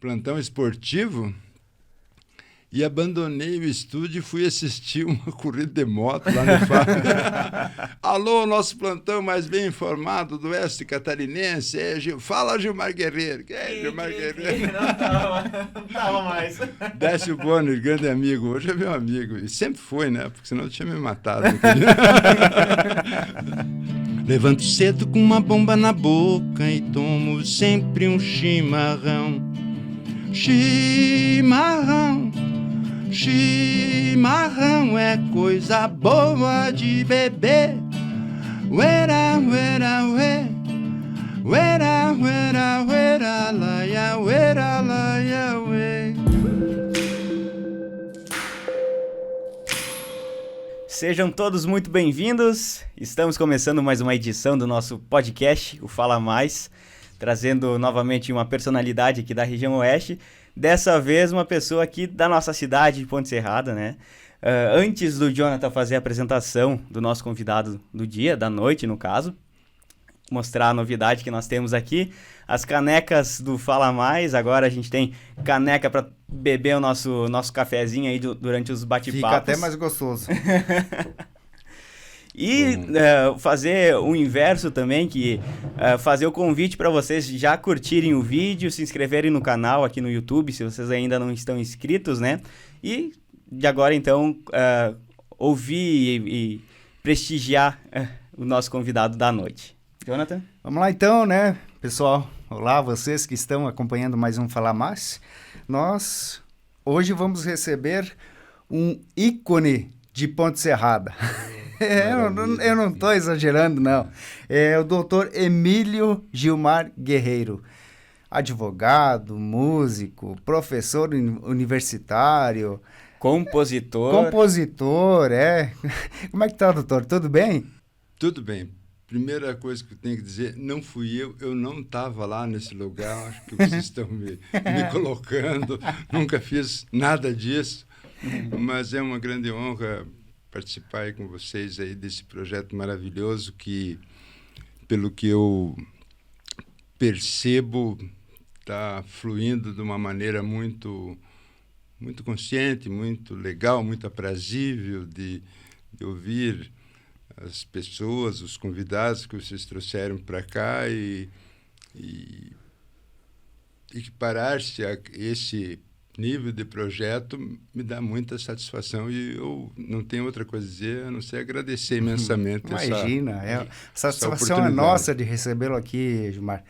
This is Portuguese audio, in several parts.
plantão esportivo e abandonei o estúdio e fui assistir uma corrida de moto lá no Fábio. Alô, nosso plantão mais bem informado do Oeste Catarinense. Fala, Gilmar Guerreiro. Que é Gilmar Guerreiro? Não tava mais. Décio Bonner, grande amigo. Hoje é meu amigo. E sempre foi, né? Porque senão eu tinha me matado. Levanto cedo com uma bomba na boca e tomo sempre um chimarrão. Chimarrão. Chimarrão é coisa boa de beber. Uera, uera, ué. Uera, uera, uera, laia, uera, laia, ué. Sejam todos muito bem-vindos. Estamos começando mais uma edição do nosso podcast, o Fala Mais, trazendo novamente uma personalidade aqui da região Oeste. Dessa vez, uma pessoa aqui da nossa cidade, de Ponte Serrada, né? Antes do Jonathan fazer a apresentação do nosso convidado do dia, da noite, no caso, mostrar a novidade que nós temos aqui, as canecas do Fala Mais. Agora a gente tem caneca para beber o nosso cafezinho aí durante os bate-papos. Fica até mais gostoso. E fazer o inverso também, que fazer o convite para vocês já curtirem o vídeo, se inscreverem no canal aqui no YouTube, se vocês ainda não estão inscritos, né? E de agora, então, ouvir e prestigiar o nosso convidado da noite. Jonathan? Vamos lá então, né, pessoal? Olá, vocês que estão acompanhando mais um Falar Mais. Nós hoje vamos receber um ícone de Ponte Serrada. Eu não estou exagerando, não. É o doutor Emílio Gilmar Guerreiro. Advogado, músico, professor universitário. Compositor, é. Como é que tá, doutor? Tudo bem? Tudo bem. Primeira coisa que eu tenho que dizer, não fui eu não estava lá nesse lugar, acho que vocês estão me colocando, nunca fiz nada disso, mas é uma grande honra participar aí com vocês aí desse projeto maravilhoso que, pelo que eu percebo, está fluindo de uma maneira muito, muito consciente, muito legal, muito aprazível de ouvir as pessoas, os convidados que vocês trouxeram para cá e equiparar-se a esse nível de projeto me dá muita satisfação e eu não tenho outra coisa a dizer a não ser agradecer imensamente. Imagina, a satisfação é nossa de recebê-lo aqui, Gilmar.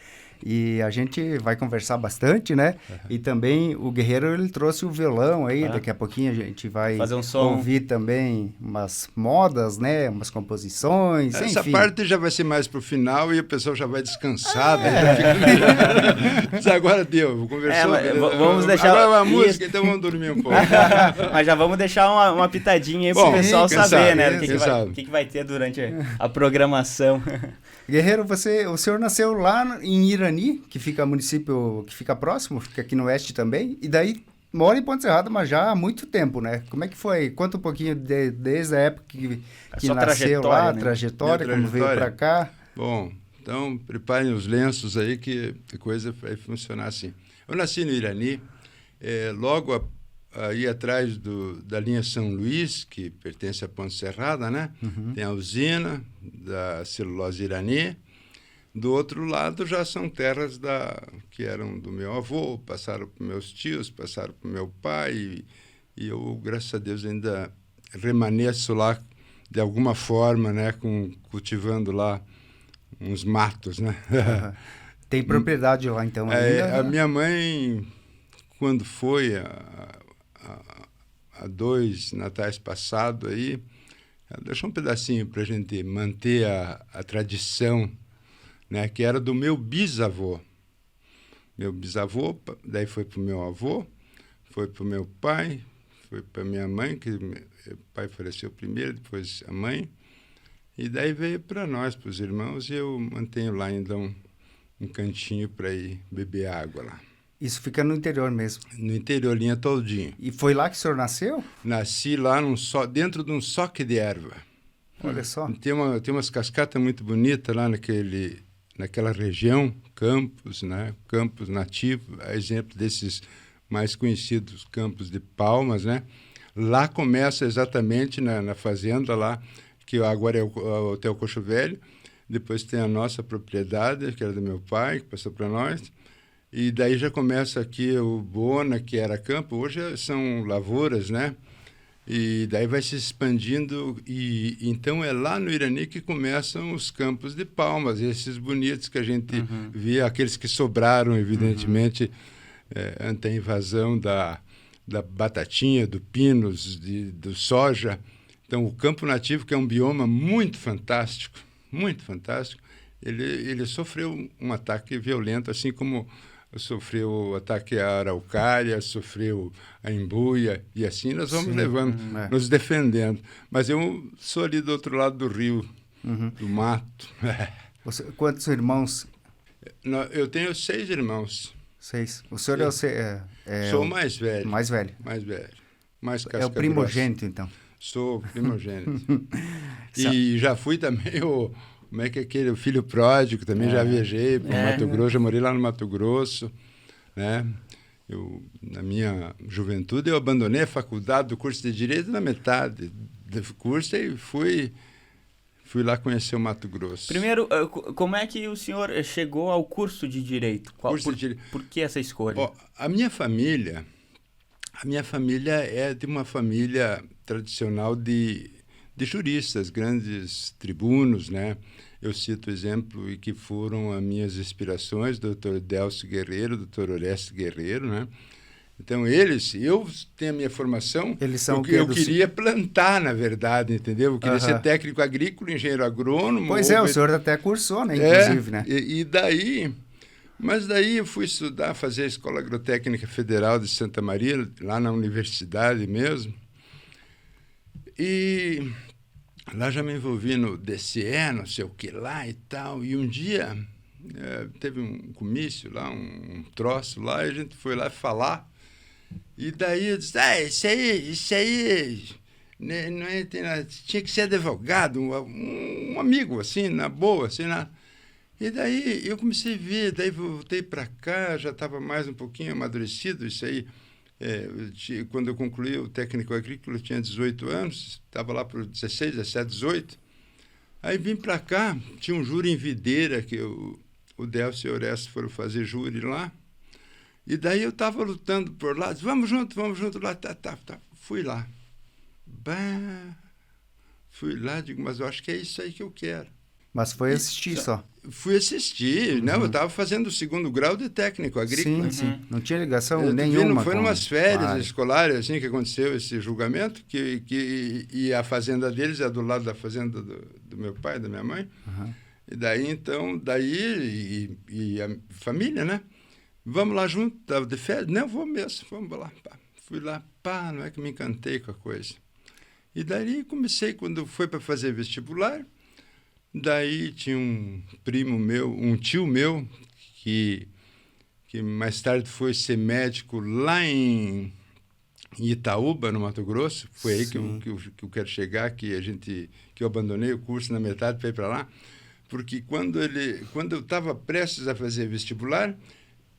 E a gente vai conversar bastante, né? E também o Guerreiro, ele trouxe o violão aí, daqui a pouquinho a gente vai fazer um som. Ouvir também umas modas, né? Umas composições, essa enfim. parte já vai ser mais pro final e o pessoal já vai descansar. Agora deu, conversou. Vamos deixar... Agora a música, então vamos dormir um pouco. Mas já vamos deixar uma pitadinha aí pro pessoal saber, né? O que vai ter durante a programação. Guerreiro, o senhor nasceu lá em Irani, que fica município que fica próximo, fica aqui no oeste também, e daí mora em Ponte Serrada, mas já há muito tempo, né? Como é que foi? Conta um pouquinho desde a época que nasceu lá, né? trajetória, como veio para cá. Bom, então preparem os lenços aí que a coisa vai funcionar assim. Eu nasci no Irani, logo aí atrás da linha São Luís, que pertence à Ponte Serrada, né? Uhum. Tem a usina da celulose Irani. Do outro lado já são terras que eram do meu avô, passaram para meus tios, passaram para meu pai, e eu, graças a Deus, ainda remanesço lá de alguma forma, né? Cultivando lá uns matos, né? Uhum. Tem propriedade lá, então, ainda? A minha mãe, quando foi há 2 natais passados aí, ela deixou um pedacinho para a gente manter a tradição, né, que era do meu bisavô. Meu bisavô, daí foi para o meu avô, foi para o meu pai, foi para minha mãe, que o pai faleceu primeiro, depois a mãe, e daí veio para nós, para os irmãos, e eu mantenho lá ainda um cantinho para ir beber água lá. Isso fica no interior mesmo? No interior, linha todinho. E foi lá que o senhor nasceu? Nasci lá dentro de um soque de erva. Olha só. Tem umas cascatas muito bonitas lá naquela região, campos, né? Campos nativos, a exemplo desses mais conhecidos campos de palmas, né? Lá começa exatamente na fazenda lá, que agora é o Hotel Cocho Velho. Depois tem a nossa propriedade, que era do meu pai, que passou para nós. E daí já começa aqui o Bona, que era campo, hoje são lavouras, né? E daí vai se expandindo, e então é lá no Irani que começam os campos de palmas, esses bonitos que a gente via, aqueles que sobraram, evidentemente, ante a invasão da batatinha, do pinos, do soja. Então, o campo nativo, que é um bioma muito fantástico, ele sofreu um ataque violento, assim como sofreu o ataque à araucária, sofreu a embuia, e assim nós vamos levando, nos defendendo. Mas eu sou ali do outro lado do rio, do mato. Quantos irmãos? Eu tenho 6 irmãos. 6. O senhor Sou o mais velho. Mais velho. Mais velho. Mais casca É o primogênito, grossa. então. Sou primogênito. E já fui também como é que é aquele, o filho pródigo, também já viajei para o Mato Grosso, já morei lá no Mato Grosso, né? Na minha juventude, eu abandonei a faculdade do curso de Direito na metade do curso e fui lá conhecer o Mato Grosso. Primeiro, como é que o senhor chegou ao curso de Direito? Por que essa escolha? A minha família é de uma família tradicional de juristas, grandes tribunos, né? Eu cito exemplo e que foram as minhas inspirações, doutor Delcio Guerreiro, doutor Orestes Guerreiro, né? Então, eu tenho a minha formação, eu queria plantar, na verdade, entendeu? Eu queria ser técnico agrícola, engenheiro agrônomo. Pois o senhor até cursou, né? Inclusive, né? Mas daí eu fui estudar, fazer a Escola Agrotécnica Federal de Santa Maria, lá na universidade mesmo. E lá já me envolvi no DCE, não sei o que lá e tal. E um dia teve um comício lá, um troço lá, e a gente foi lá falar. E daí eu disse, isso aí né, não é, tinha que ser advogado, um amigo, assim, na boa, assim, na... E daí eu comecei a ver, daí voltei para cá, já estava mais um pouquinho amadurecido, isso aí. Quando eu concluí o técnico agrícola, eu tinha 18 anos, estava lá por 16, 17, 18. Aí vim para cá, tinha um júri em Videira, que o Delcio e o Orestes foram fazer júri lá. E daí eu estava lutando por lá, disse, vamos junto lá, tá. Fui lá. Fui lá, digo, mas eu acho que é isso aí que eu quero. Mas foi assistir só. Fui assistir, não, eu estava fazendo o 2º grau de técnico agrícola. Sim. Não tinha ligação nenhuma. Foi umas férias escolares assim que aconteceu esse julgamento, e a fazenda deles é do lado da fazenda do meu pai, da minha mãe. E daí, então, e a família, né? Vamos lá junto, estava de férias? Não, vou mesmo, vamos lá. Pá. Fui lá, não é que me encantei com a coisa. E daí comecei, quando foi para fazer vestibular, daí tinha um primo meu, um tio meu, que mais tarde foi ser médico lá em Itaúba, no Mato Grosso. Foi aí que eu quero chegar, que eu abandonei o curso na metade para ir para lá, porque quando eu estava prestes a fazer vestibular,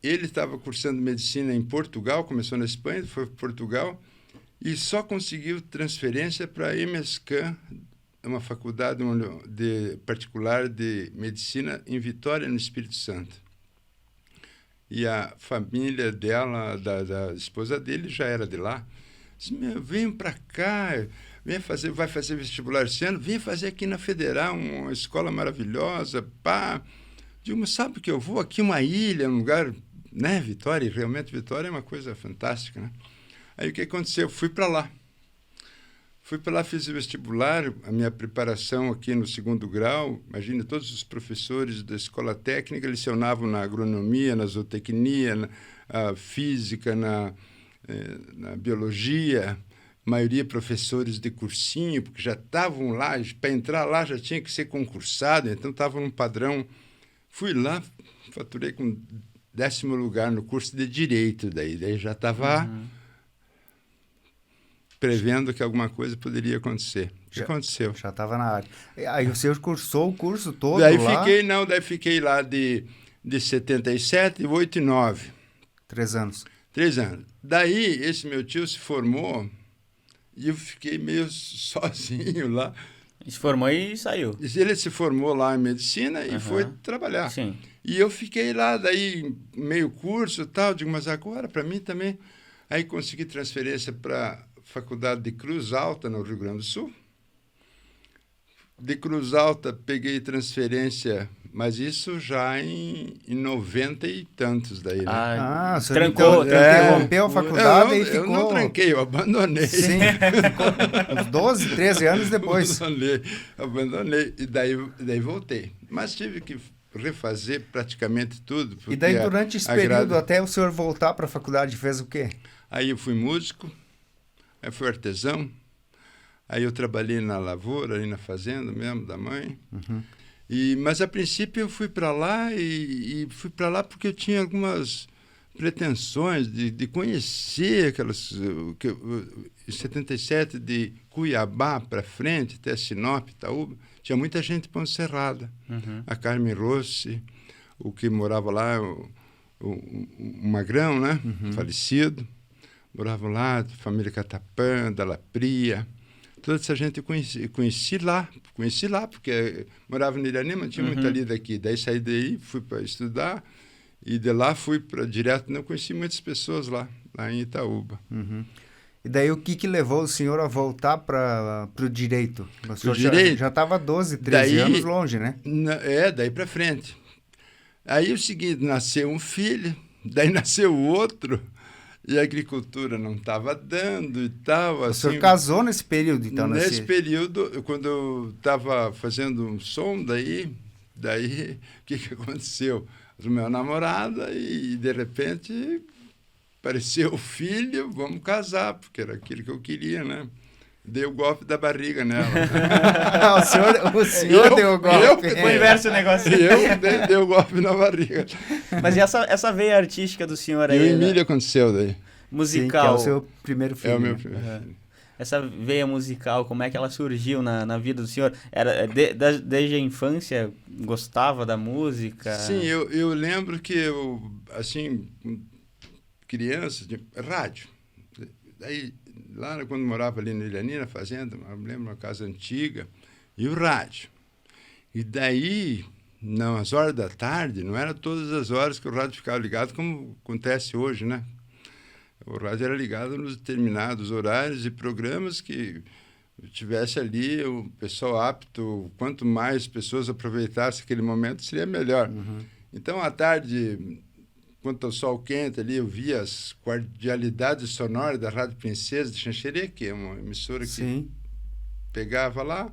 ele estava cursando medicina em Portugal, começou na Espanha, foi para Portugal, e só conseguiu transferência para a MSCAM, uma faculdade particular de medicina em Vitória, no Espírito Santo. E a família dela, da esposa dele, já era de lá. Disse, vem para cá, vai fazer vestibular esse ano, vem fazer aqui na Federal, uma escola maravilhosa, Digo, mas sabe que eu vou aqui, uma ilha, um lugar, né, Vitória, realmente Vitória é uma coisa fantástica, né? Aí o que aconteceu? Eu fui para lá, fiz o vestibular, a minha preparação aqui no 2º grau, imagina, todos os professores da escola técnica lecionavam na agronomia, na zootecnia, na física, na biologia, maioria professores de cursinho, porque já estavam lá, para entrar lá já tinha que ser concursado, então estavam num padrão. Fui lá, faturei com 10º lugar no curso de Direito, daí já estava... prevendo que alguma coisa poderia acontecer. que aconteceu? Já estava na área. Aí o senhor cursou o curso todo daí lá? Fiquei lá de 77, 8 e 9. 3 anos. 3 anos. Daí, esse meu tio se formou e eu fiquei meio sozinho lá. Se formou e saiu. Ele se formou lá em medicina e foi trabalhar. Sim. E eu fiquei lá, daí, meio curso e tal. Digo, mas agora, para mim também. Aí consegui transferência para a Faculdade de Cruz Alta, no Rio Grande do Sul. De Cruz Alta, peguei transferência, mas isso já em 90 e tantos daí, né? O senhor trancou, interrompeu a faculdade e ficou... Eu não tranquei, eu abandonei. Sim, ficou uns 12, 13 anos depois. Abandonei, e daí voltei. Mas tive que refazer praticamente tudo. E daí, durante esse período, até o senhor voltar para a faculdade, fez o quê? Aí eu fui músico, aí fui artesão, aí eu trabalhei na lavoura, ali na fazenda mesmo, da mãe. Mas, a princípio, eu fui para lá e fui para lá porque eu tinha algumas pretensões de conhecer aquelas... Em 77, de Cuiabá para frente, até Sinop, Itaúba, tinha muita gente de Ponte Serrada. A Carmen Rossi, o que morava lá, o Magrão, né? Falecido. Moravam lá, família Catapã, Dalla Pria. Toda essa gente eu conheci lá, porque morava em Irani, mas tinha muita lida aqui. Daí saí daí, fui para estudar, e de lá fui para direto, não conheci muitas pessoas lá em Itaúba. E daí o que levou o senhor a voltar para o direito? O senhor já estava 12, 13 anos longe, né? Daí para frente. Aí o seguinte, nasceu um filho, daí nasceu outro, e a agricultura não estava dando e tal. O senhor casou nesse período, então? Nesse período, quando eu estava fazendo um som, daí o que aconteceu? O meu namorada e, de repente, apareceu o filho, vamos casar, porque era aquilo que eu queria, né? Dei o golpe da barriga nela. O senhor deu o golpe. Foi inverso o negócio. Eu dei o golpe na barriga. Mas e essa veia artística do senhor aí? E o Emílio aconteceu daí. Musical. Sim, que é o seu primeiro filho. É o meu primeiro filho. Essa veia musical, como é que ela surgiu na vida do senhor? Desde a infância, gostava da música? Sim, eu lembro que eu, assim, criança, rádio. Daí, lá quando morava ali no Ilhani, na fazenda, eu me lembro, uma casa antiga, e o rádio. E daí, às horas da tarde, não era todas as horas que o rádio ficava ligado, como acontece hoje, né? O rádio era ligado nos determinados horários e programas que tivesse ali o pessoal apto, quanto mais pessoas aproveitassem aquele momento, seria melhor. Então, à tarde, quando o sol quente ali, eu via as cordialidades sonoras da Rádio Princesa de Xanxerê, que é uma emissora que pegava lá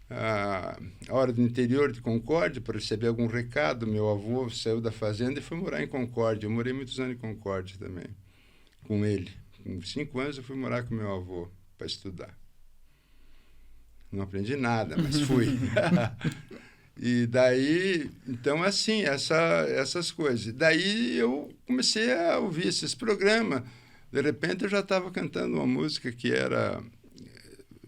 a hora do interior de Concórdia para receber algum recado. Meu avô saiu da fazenda e foi morar em Concórdia. Eu morei muitos anos em Concórdia também, com ele. Com 5 anos eu fui morar com meu avô para estudar. Não aprendi nada, mas fui. E daí, então, assim, essas coisas. Daí eu comecei a ouvir esses programas. De repente eu já estava cantando uma música que era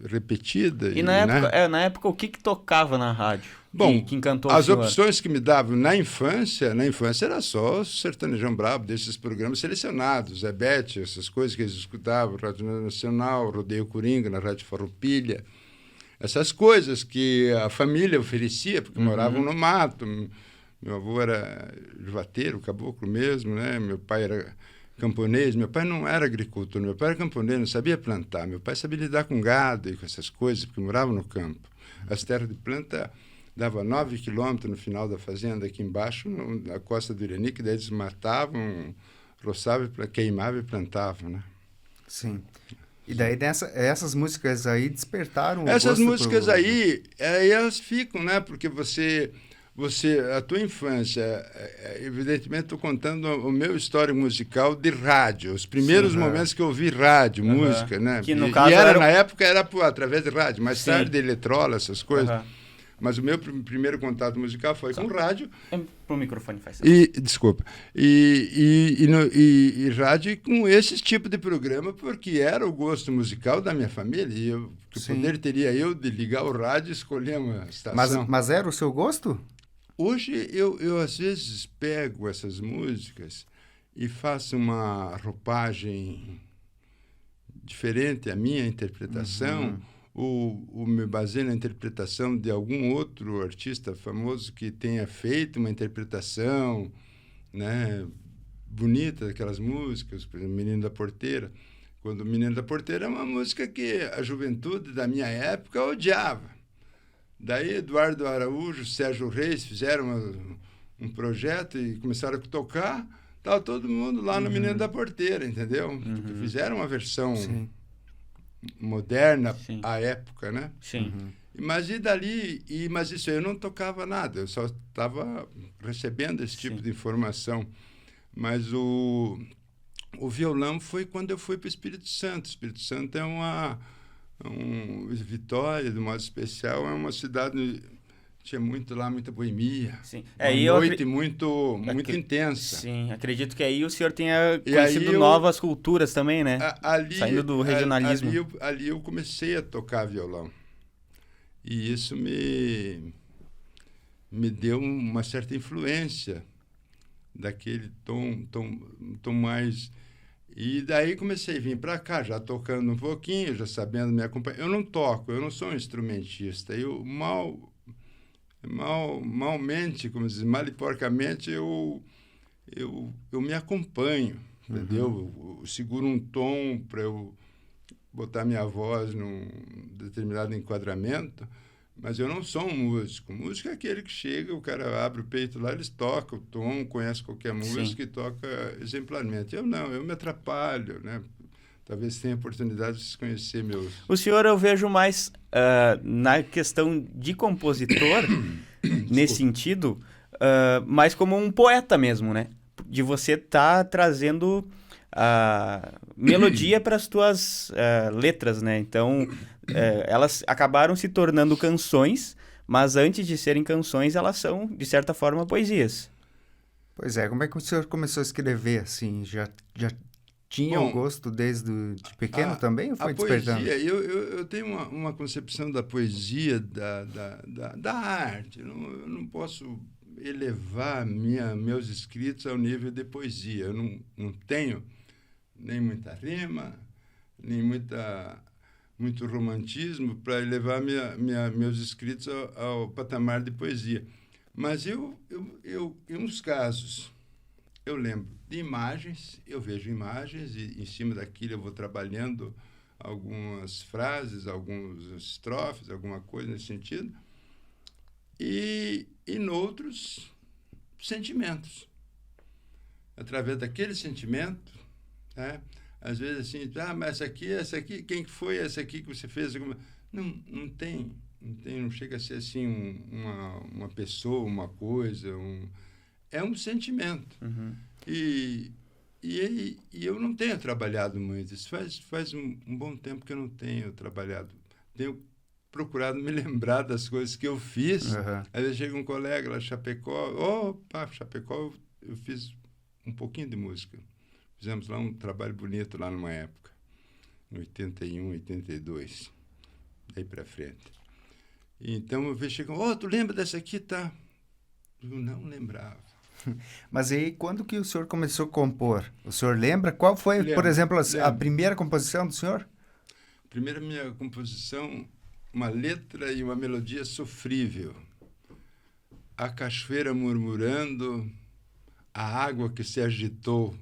repetida. E na época o que tocava na rádio? Bom, que encantou as opções que me davam na infância era só sertanejão brabo, desses programas selecionados, Zé Bete, essas coisas que eles escutavam, Rádio Nacional, Rodeio Coringa, na Rádio Farroupilha, essas coisas que a família oferecia, porque moravam no mato. Meu avô era juvateiro, caboclo mesmo, né? Meu pai era camponês. Meu pai não era agricultor, meu pai era camponês, não sabia plantar. Meu pai sabia lidar com gado e com essas coisas, porque morava no campo. As terras de planta dava 9 quilômetros no final da fazenda, aqui embaixo, na costa do Irani, que daí eles matavam, roçavam, queimavam e plantavam, né? Sim. E daí essas músicas aí despertaram o Essas gosto músicas aí elas ficam, né? Porque a tua infância, evidentemente estou contando o meu histórico musical de rádio, os primeiros momentos que eu ouvi rádio, música, né? Que no caso na época era através de rádio, mais tarde de eletrola, essas coisas. Mas o meu primeiro contato musical foi com rádio. Para o microfone faz Desculpa. E rádio com esse tipo de programa, porque era o gosto musical da minha família. E que poder teria eu de ligar o rádio e escolher uma estação. Mas era o seu gosto? Hoje eu às vezes pego essas músicas e faço uma roupagem diferente, a minha interpretação, ou me baseio na interpretação de algum outro artista famoso que tenha feito uma interpretação, né, bonita daquelas músicas, por exemplo, Menino da Porteira. Quando o Menino da Porteira é uma música que a juventude da minha época odiava. Daí Eduardo Araújo, Sérgio Reis fizeram um projeto e começaram a tocar. Estava todo mundo lá no Menino da Porteira, entendeu? Fizeram uma versão moderna à época, né? Sim. Mas e dali? Mas isso aí eu não tocava nada, eu só estava recebendo esse tipo de informação. Mas o violão foi quando eu fui para o Espírito Santo. O Espírito Santo é Vitória, de modo especial, é uma cidade... Tinha muita boemia. Sim. Uma noite muito intensa. Sim, acredito que aí o senhor tenha conhecido novas culturas também, né? Saindo do regionalismo. Ali eu comecei a tocar violão. E isso me deu uma certa influência daquele tom mais... E daí comecei a vir para cá, já tocando um pouquinho, já sabendo me acompanhar. Eu não toco, eu não sou um instrumentista. Eu malmente, como diz, mal e porcamente, eu me acompanho, entendeu? Eu seguro um tom para eu botar minha voz num determinado enquadramento, mas eu não sou um músico. Músico é aquele que chega, o cara abre o peito lá, eles tocam o tom, conhece qualquer música e toca exemplarmente. Eu não, eu me atrapalho, né? Talvez tenha oportunidade de se conhecer meus... O senhor eu vejo mais na questão de compositor, nesse sentido, mais como um poeta mesmo, né? De você estar trazendo melodia para as tuas letras, né? Então, elas acabaram se tornando canções, mas antes de serem canções, elas são, de certa forma, poesias. Pois é, como é que o senhor começou a escrever, assim? Já tinha o gosto desde de pequeno também ou foi despertando? Poesia, eu tenho uma concepção da poesia, da arte. Eu não posso elevar meus escritos ao nível de poesia. Eu não tenho nem muita rima, nem muito romantismo para elevar meus escritos ao patamar de poesia. Mas em uns casos... Eu lembro de imagens, eu vejo imagens e em cima daquilo eu vou trabalhando algumas frases, alguns estrofes, alguma coisa nesse sentido. E noutros, sentimentos. Através daquele sentimento, né? Às vezes assim, mas essa aqui, quem que foi essa aqui que você fez? Não tem, não chega a ser assim uma pessoa, uma coisa, é um sentimento. E eu não tenho trabalhado muito. Isso faz um bom tempo que eu não tenho trabalhado. Tenho procurado me lembrar das coisas que eu fiz. Às vezes chega um colega lá de Chapecó. Chapecó, eu fiz um pouquinho de música. Fizemos lá um trabalho bonito lá numa época. Em 81, 82. Daí para frente. Então eu vejo chegam, tu lembra dessa aqui, tá? Eu não lembrava. Mas aí, quando que o senhor começou a compor? O senhor lembra? Qual foi, por exemplo, a primeira composição do senhor? Primeira minha composição, uma letra e uma melodia sofrível. A cachoeira murmurando, a água que se agitou,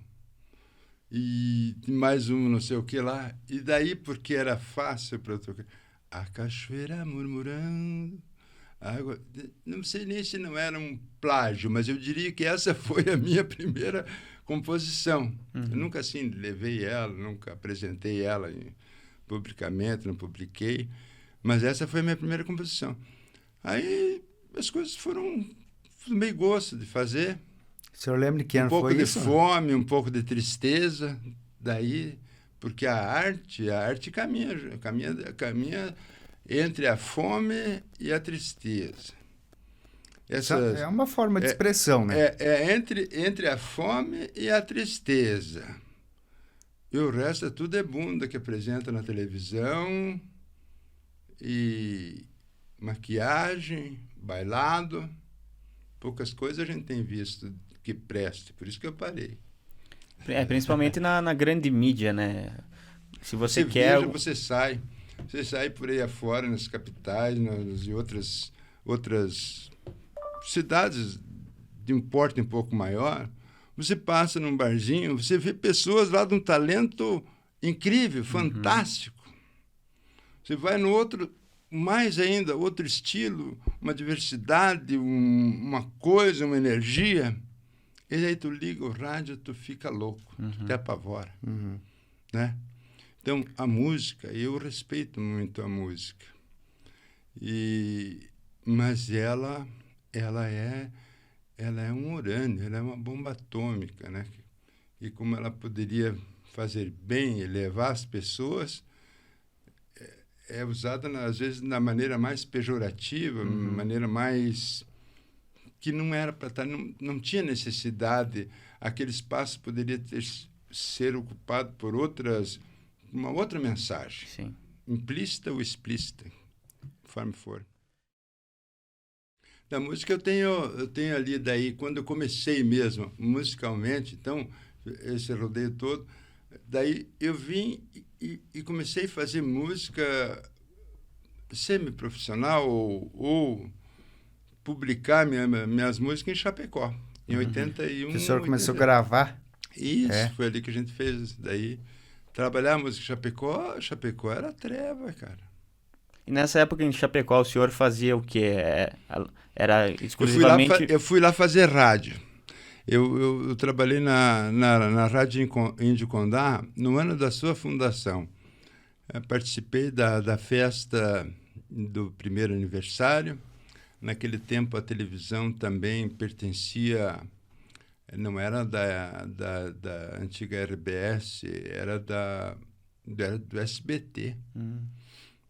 e mais um não sei o que lá. E daí, porque era fácil para eu tocar. A cachoeira murmurando... Água, não sei nem se não era um plágio, mas eu diria que essa foi a minha primeira composição. Eu nunca assim levei ela, nunca apresentei ela publicamente, não publiquei, mas essa foi a minha primeira composição. Aí as coisas foram meio gosto de fazer. O senhor lembra de que ano foi isso? Um pouco de fome, um pouco de tristeza, daí, porque a arte caminha entre a fome e a tristeza. É uma forma de expressão, né? Entre a fome e a tristeza. E o resto tudo é bunda que apresenta na televisão, e maquiagem, bailado. Poucas coisas a gente tem visto que preste, por isso que eu parei. Principalmente na grande mídia, né? Se você quer... Veja, você sai por aí afora, nas capitais, e outras cidades de um porte um pouco maior, você passa num barzinho, você vê pessoas lá de um talento incrível, fantástico. Você vai no outro, mais ainda, outro estilo, uma diversidade, uma coisa, uma energia. E aí tu liga o rádio, tu fica louco, tu te apavora. Né? Então, a música, eu respeito muito a música. Mas ela é um urânio, ela é uma bomba atômica, né? E como ela poderia fazer bem e levar as pessoas, é usada, às vezes, da maneira mais pejorativa, maneira mais... que não era para estar... Não tinha necessidade. Aquele espaço poderia ser ocupado por uma outra mensagem. Sim. Implícita ou explícita, conforme for. Da música eu tenho ali, daí, quando eu comecei mesmo, musicalmente, então, esse rodeio todo, daí eu vim e comecei a fazer música semi-profissional ou publicar minhas músicas em Chapecó, em 81. Que o senhor começou a gravar? Isso, foi ali que a gente fez. Daí, trabalhar a música em Chapecó era treva, cara. E nessa época em Chapecó, o senhor fazia o quê? Era exclusivamente... Eu fui lá fazer rádio. Eu trabalhei na Rádio Índio Condá no ano da sua fundação. Participei da festa do primeiro aniversário. Naquele tempo, a televisão também pertencia... Não era da antiga RBS, era do SBT.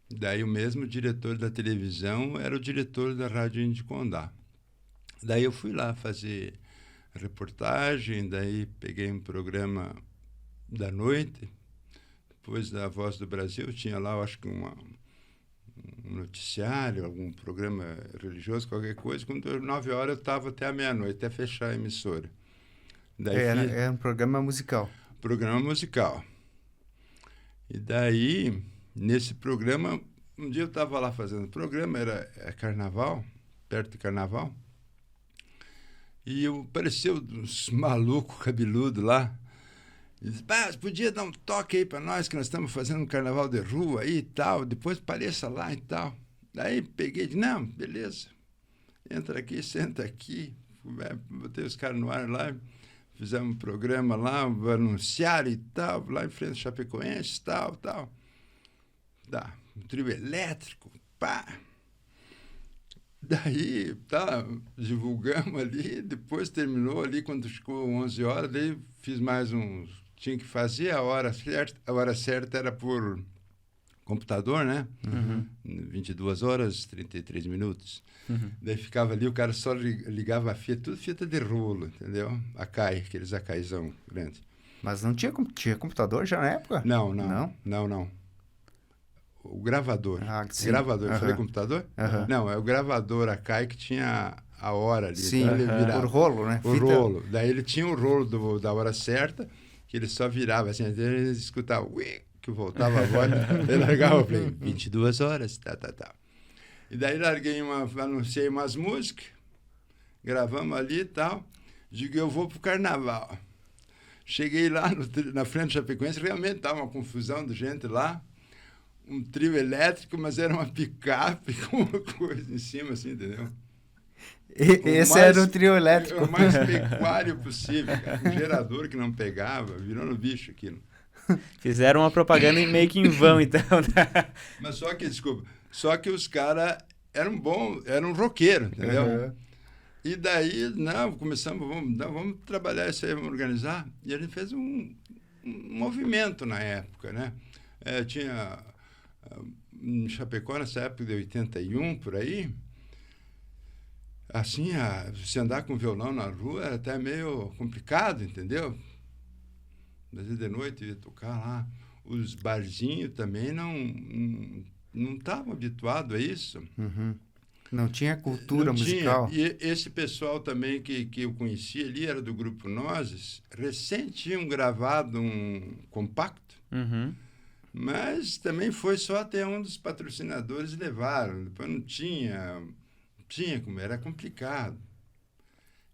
Daí o mesmo diretor da televisão era o diretor da Rádio Índio Condá. Daí eu fui lá fazer reportagem, daí peguei um programa da noite, depois da Voz do Brasil, tinha lá, eu acho que um noticiário, algum programa religioso, qualquer coisa. Quando 9 horas eu estava até a meia-noite, até fechar a emissora. Daí era um programa musical. Programa musical. E daí, nesse programa, um dia eu estava lá fazendo programa, era carnaval, perto de carnaval, e apareceu uns malucos cabeludos lá, e disse, você podia dar um toque aí para nós, que nós estamos fazendo um carnaval de rua aí e tal, depois apareça lá e tal. Daí peguei e disse, não, beleza, entra aqui, senta aqui, botei os caras no ar lá, fizemos um programa lá, anunciar e tal, lá em frente ao Chapecoense, tal. Um trio elétrico, pá. Daí, divulgamos ali, depois terminou ali, quando ficou 11 horas, daí fiz mais uns... Tinha que fazer a hora certa era por computador, né? 22 horas, 33 minutos. Daí ficava ali, o cara só ligava a fita, tudo fita de rolo, entendeu? Acai, aqueles acaizão grande. Mas não tinha computador já na época? Não. O gravador. Sim. Gravador. Eu falei computador? Não, é o gravador Acai que tinha a hora ali. Sim, então ele virava. por rolo, né? O rolo. Daí ele tinha o rolo da hora certa, que ele só virava assim, ele escutava, que voltava a voz, ele largava o play, 22 horas, tá. E daí anunciei umas músicas, gravamos ali e tal, digo, eu vou pro carnaval. Cheguei lá na frente do Chapecoense, realmente estava uma confusão de gente lá, um trio elétrico, mas era uma picape com uma coisa em cima, assim, entendeu? Esse era o trio elétrico. O mais pecuário possível, cara. Um gerador que não pegava, virou no bicho aquilo. Fizeram uma propaganda meio que em vão, então. Mas só que os caras eram roqueiros, entendeu? E daí, começamos, vamos trabalhar isso aí, vamos organizar. E a gente fez um movimento na época, né? Tinha em Chapecó, nessa época de 81, por aí, assim, você andar com violão na rua era até meio complicado, entendeu? Às vezes de noite ia tocar lá. Os barzinhos também não estavam habituados a isso. Uhum. Não tinha cultura musical. E esse pessoal também que eu conheci ali, era do Grupo Nozes, recém tinham gravado um compacto, mas também foi só até um dos patrocinadores levaram. Depois não tinha como, era complicado.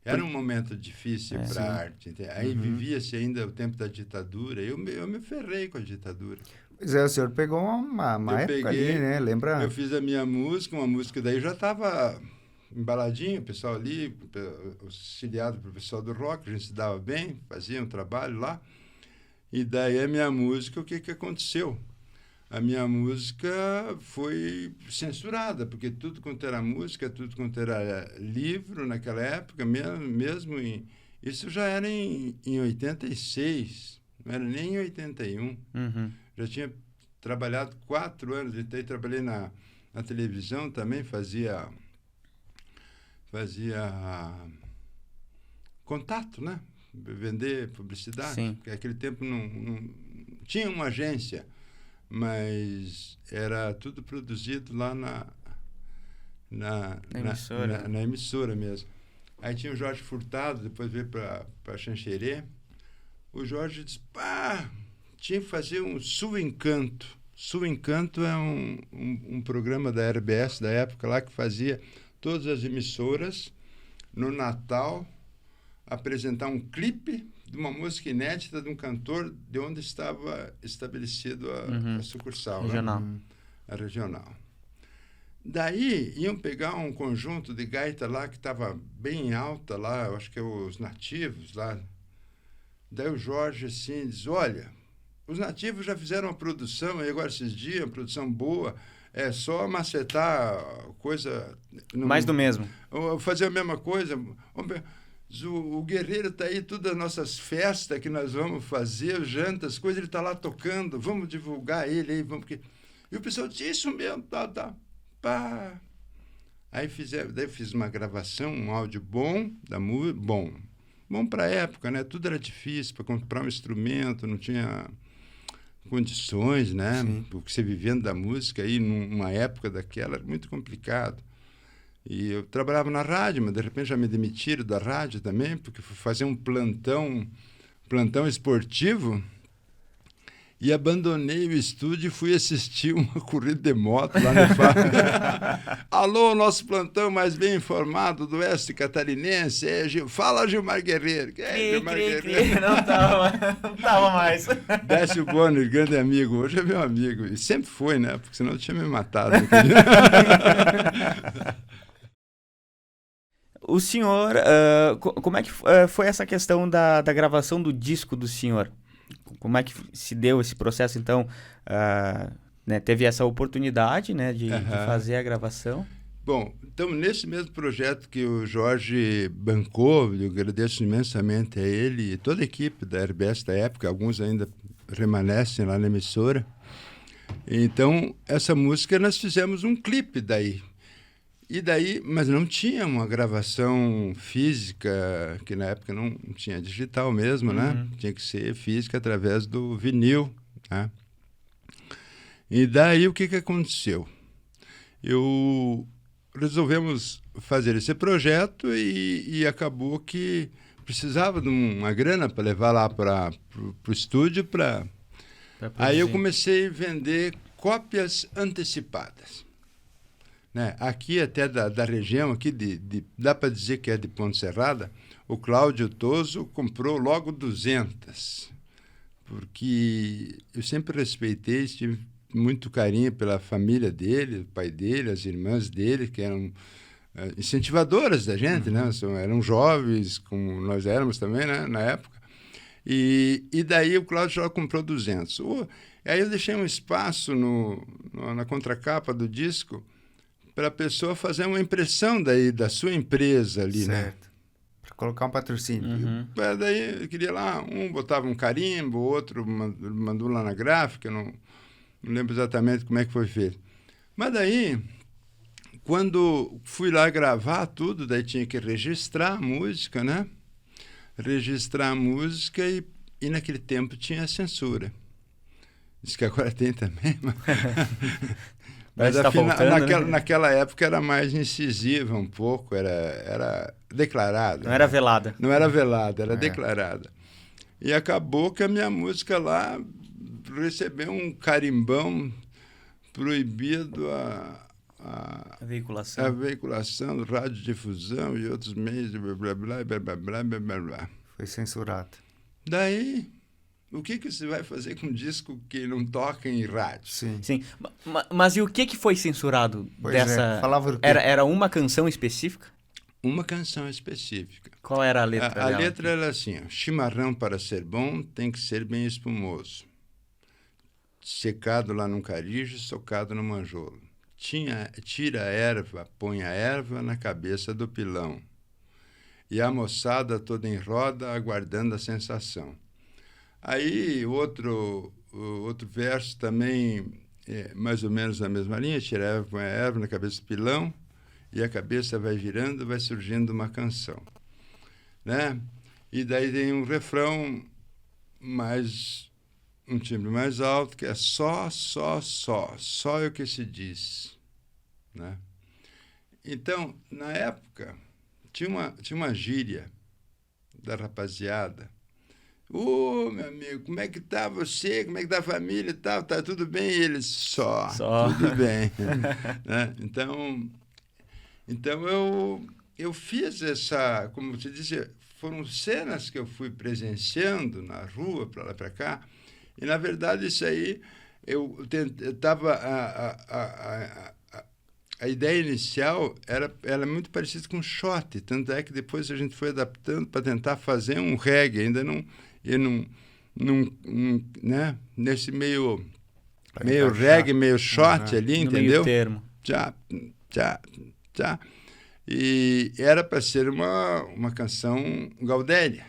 Era um momento difícil para a arte. Entendeu? Aí vivia-se ainda o tempo da ditadura. Eu me ferrei com a ditadura. Pois é, o senhor pegou uma época ali, né? Lembra? Eu fiz a minha música, uma música daí já estava embaladinha, o pessoal ali, auxiliado pelo pessoal do rock, a gente se dava bem, fazia um trabalho lá. E daí a minha música, o que aconteceu? A minha música foi censurada, porque tudo quanto era música, tudo quanto era livro naquela época, mesmo isso já era em 86, não era nem em 81. Já tinha trabalhado 4 anos, trabalhei na televisão também, fazia contato, né? Vender publicidade. Sim. Porque naquele tempo não tinha uma agência, mas era tudo produzido lá na emissora mesmo. Aí tinha o Jorge Furtado, depois veio para Xanxerê. O Jorge disse, tinha que fazer um Sul Encanto. Sul Encanto é um programa da RBS da época lá que fazia todas as emissoras no Natal apresentar um clipe de uma música inédita de um cantor de onde estava estabelecido a sucursal. Regional. Né? A regional. Daí iam pegar um conjunto de gaita lá que estava bem alta lá, eu acho que é os nativos lá. Daí o Jorge assim diz, olha, os nativos já fizeram uma produção, e agora esses dias, uma produção boa, é só macetar coisa... Mais do mesmo. Fazer a mesma coisa. O Guerreiro está aí, todas as nossas festas que nós vamos fazer, jantas, coisas, ele está lá tocando, vamos divulgar ele aí, vamos... E o pessoal disse, isso mesmo, tá. Pá. Aí daí fiz uma gravação, um áudio bom, da música, bom para a época, né? Tudo era difícil, para comprar um instrumento, não tinha condições, né? Sim. Porque você vivendo da música aí, numa época daquela, era muito complicado. E eu trabalhava na rádio, mas de repente já me demitiram da rádio também, porque fui fazer um plantão esportivo e abandonei o estúdio e fui assistir uma corrida de moto lá no Fábio. Alô, nosso plantão mais bem informado do Oeste Catarinense. Fala, Gilmar Guerreiro. Gilmar Guerreiro. Não tava mais. Décio Bonner, grande amigo. Hoje é meu amigo. E sempre foi, né? Porque senão eu tinha me matado. O senhor, como é que foi essa questão da gravação do disco do senhor? Como é que se deu esse processo, então? Né, teve essa oportunidade, né, de fazer a gravação? Bom, então, nesse mesmo projeto que o Jorge bancou, eu agradeço imensamente a ele e toda a equipe da RBS da época, alguns ainda remanescem lá na emissora. Então, essa música nós fizemos um clipe daí. Mas não tinha uma gravação física, que na época não tinha digital mesmo, né? Tinha que ser física através do vinil, né? E daí o que aconteceu? Resolvemos fazer esse projeto e acabou que precisava de uma grana para levar lá para o estúdio. Aí eu comecei a vender cópias antecipadas. Né? Aqui até da região, aqui dá para dizer que é de Ponte Serrada, o Cláudio Toso comprou logo 200, porque eu sempre respeitei, tive muito carinho pela família dele, o pai dele, as irmãs dele, que eram incentivadoras da gente, né? Eram jovens, como nós éramos também, né? Na época. E daí o Cláudio já comprou 200. Aí eu deixei um espaço na contracapa do disco, para a pessoa fazer uma impressão da sua empresa ali, certo, né? Para colocar um patrocínio. Daí eu queria lá, um botava um carimbo, o outro mandou lá na gráfica, não lembro exatamente como é que foi feito. Mas daí, quando fui lá gravar tudo, daí tinha que registrar a música, né? Registrar a música e naquele tempo tinha censura. Diz que agora tem também, mas tá voltando, né? naquela época era mais incisiva um pouco, era declarada. Não era velada. Não era velada, era declarada. E acabou que a minha música lá recebeu um carimbão proibido a veiculação. A veiculação, radiodifusão e outros meios de blá, blá, blá, blá, blá, blá, blá, blá. Foi censurado. Daí, o que você vai fazer com um disco que não toca em rádio? Sim. Mas e o que foi censurado dessa... Falava o quê? Era uma canção específica? Uma canção específica. Qual era a letra A dela? letra era assim, ó, chimarrão para ser bom tem que ser bem espumoso. Secado lá num carijo, socado no manjolo. Tira a erva, põe a erva na cabeça do pilão. E a moçada toda em roda, aguardando a sensação. Aí, outro verso também, mais ou menos na mesma linha, tira a erva, põe a erva na cabeça do pilão, e a cabeça vai virando, vai surgindo uma canção. Né? E daí tem um refrão um timbre mais alto, que é só é o que se diz. Né? Então, na época, tinha uma gíria da rapaziada. Meu amigo, como é que tá você? Como é que tá a família e tal? Tá tudo bem? E eles, só. Tudo bem. Né? Então eu fiz essa, como você disse, foram cenas que eu fui presenciando na rua, para lá e para cá, e, na verdade, isso aí, eu estava... A ideia inicial era muito parecida com shot, tanto é que depois a gente foi adaptando para tentar fazer um reggae, ainda não né? Nesse meio reggae, meio shot ali, entendeu? Meio termo. Tchá. E era para ser uma canção gaudéria,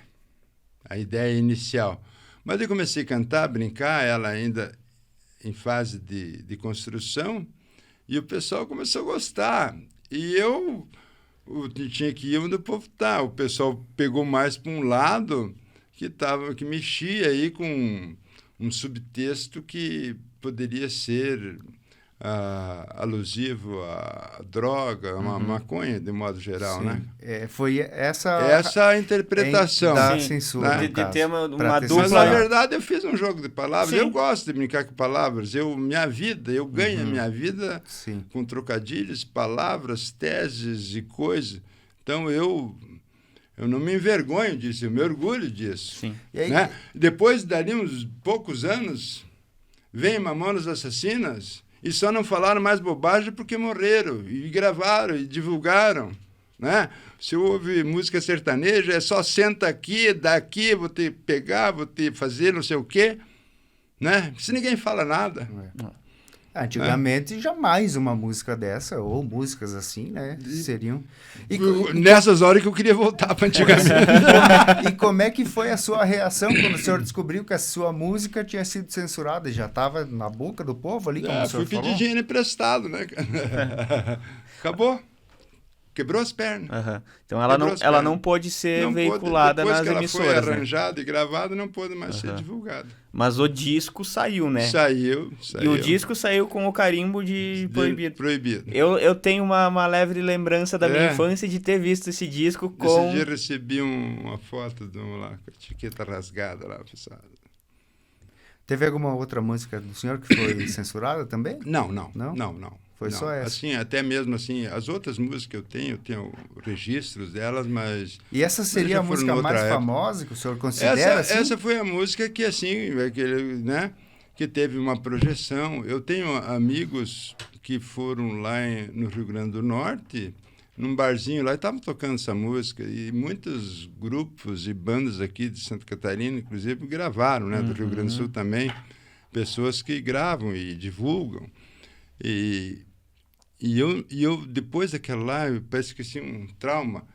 a ideia inicial. Mas eu comecei a cantar, brincar, ela ainda em fase de construção, e o pessoal começou a gostar. E eu tinha que ir onde o povo está. O pessoal pegou mais para um lado que mexia aí com um subtexto que poderia ser alusivo à droga, uma maconha, de modo geral, Sim. né? Foi essa a interpretação da Sim. censura, De ter uma dupla... Mas, na verdade, eu fiz um jogo de palavras. Sim. Eu gosto de brincar com palavras. Eu ganho a minha vida com trocadilhos, palavras, teses e coisas. Então, eu não me envergonho disso, eu me orgulho disso. Sim. E aí, né? Depois, dali uns poucos anos, vem Mamonas Assassinas e só não falaram mais bobagem porque morreram, e gravaram, e divulgaram. Né? Se ouve música sertaneja, é só senta aqui, daqui, vou te pegar, vou te fazer não sei o quê. Né? Se ninguém fala nada. Antigamente, jamais uma música dessa, ou músicas assim, né, seriam... Nessas horas que eu queria voltar para antigamente. E como é que foi a sua reação quando o senhor descobriu que a sua música tinha sido censurada? Já estava na boca do povo ali, como o senhor fui falou? pedir dinheiro emprestado, né? Acabou. Quebrou as pernas. Então ela não pôde ser veiculada nas emissoras. Depois que ela foi arranjada e gravada, não pôde mais ser divulgada. Mas o disco saiu, né? Saiu. E o disco saiu com o carimbo de proibido. Proibido. Eu tenho uma leve lembrança da minha infância de ter visto esse disco com... Esse dia recebi uma foto de com a etiqueta rasgada lá, pessoal. Teve alguma outra música do senhor que foi censurada também? Não. Foi só essa? Assim, até mesmo assim, as outras músicas que eu tenho registros delas, mas... E essa seria a música mais famosa que o senhor considera? Essa foi a música que, assim, né, que teve uma projeção. Eu tenho amigos que foram lá no Rio Grande do Norte, num barzinho lá, e estavam tocando essa música, e muitos grupos e bandas aqui de Santa Catarina, inclusive, gravaram, né, do Rio Grande do Sul também, pessoas que gravam e divulgam. E eu, depois daquela lá, eu parece que assim, um trauma.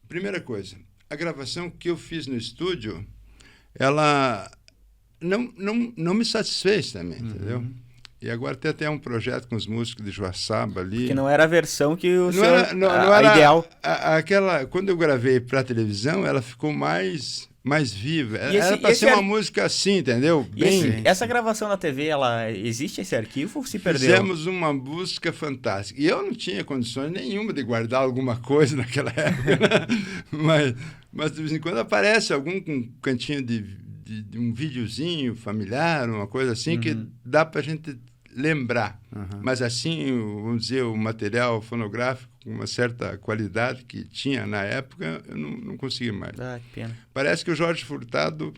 Primeira coisa, a gravação que eu fiz no estúdio, ela não me satisfez também, entendeu? E agora tem até um projeto com os músicos de Joaçaba ali. Que não era a versão que o senhor... Não era ideal. Aquela, quando eu gravei para televisão, ela ficou mais viva. Era para ser uma música assim, entendeu? Essa gravação na TV, ela existe esse arquivo ou se perdeu? Fizemos uma música fantástica. E eu não tinha condições nenhuma de guardar alguma coisa naquela época. Mas de vez em quando aparece algum cantinho de um videozinho familiar, uma coisa assim, que dá para a gente lembrar. Mas assim, vamos dizer, o material fonográfico com uma certa qualidade que tinha na época, eu não consegui mais. Que pena. Parece que o Jorge Furtado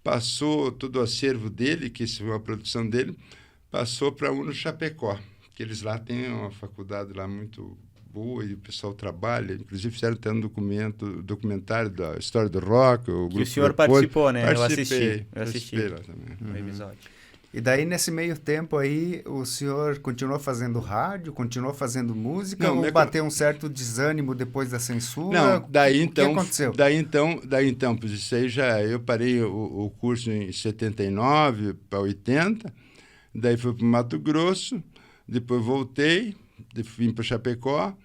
passou todo o acervo dele, que isso foi uma produção dele, passou para Uno Chapecó, que eles lá têm uma faculdade lá muito boa e o pessoal trabalha, inclusive fizeram até um documentário da história do rock. Que o senhor participou, né? Participei Eu assisti lá também. no episódio. E daí, nesse meio tempo aí, o senhor continuou fazendo rádio, continuou fazendo música, ou bateu um certo desânimo depois da censura? Não, daí então... O que aconteceu? Daí então, pois isso aí já... Eu parei o curso em 79 para 80, daí fui para o Mato Grosso, depois voltei, vim para Chapecó,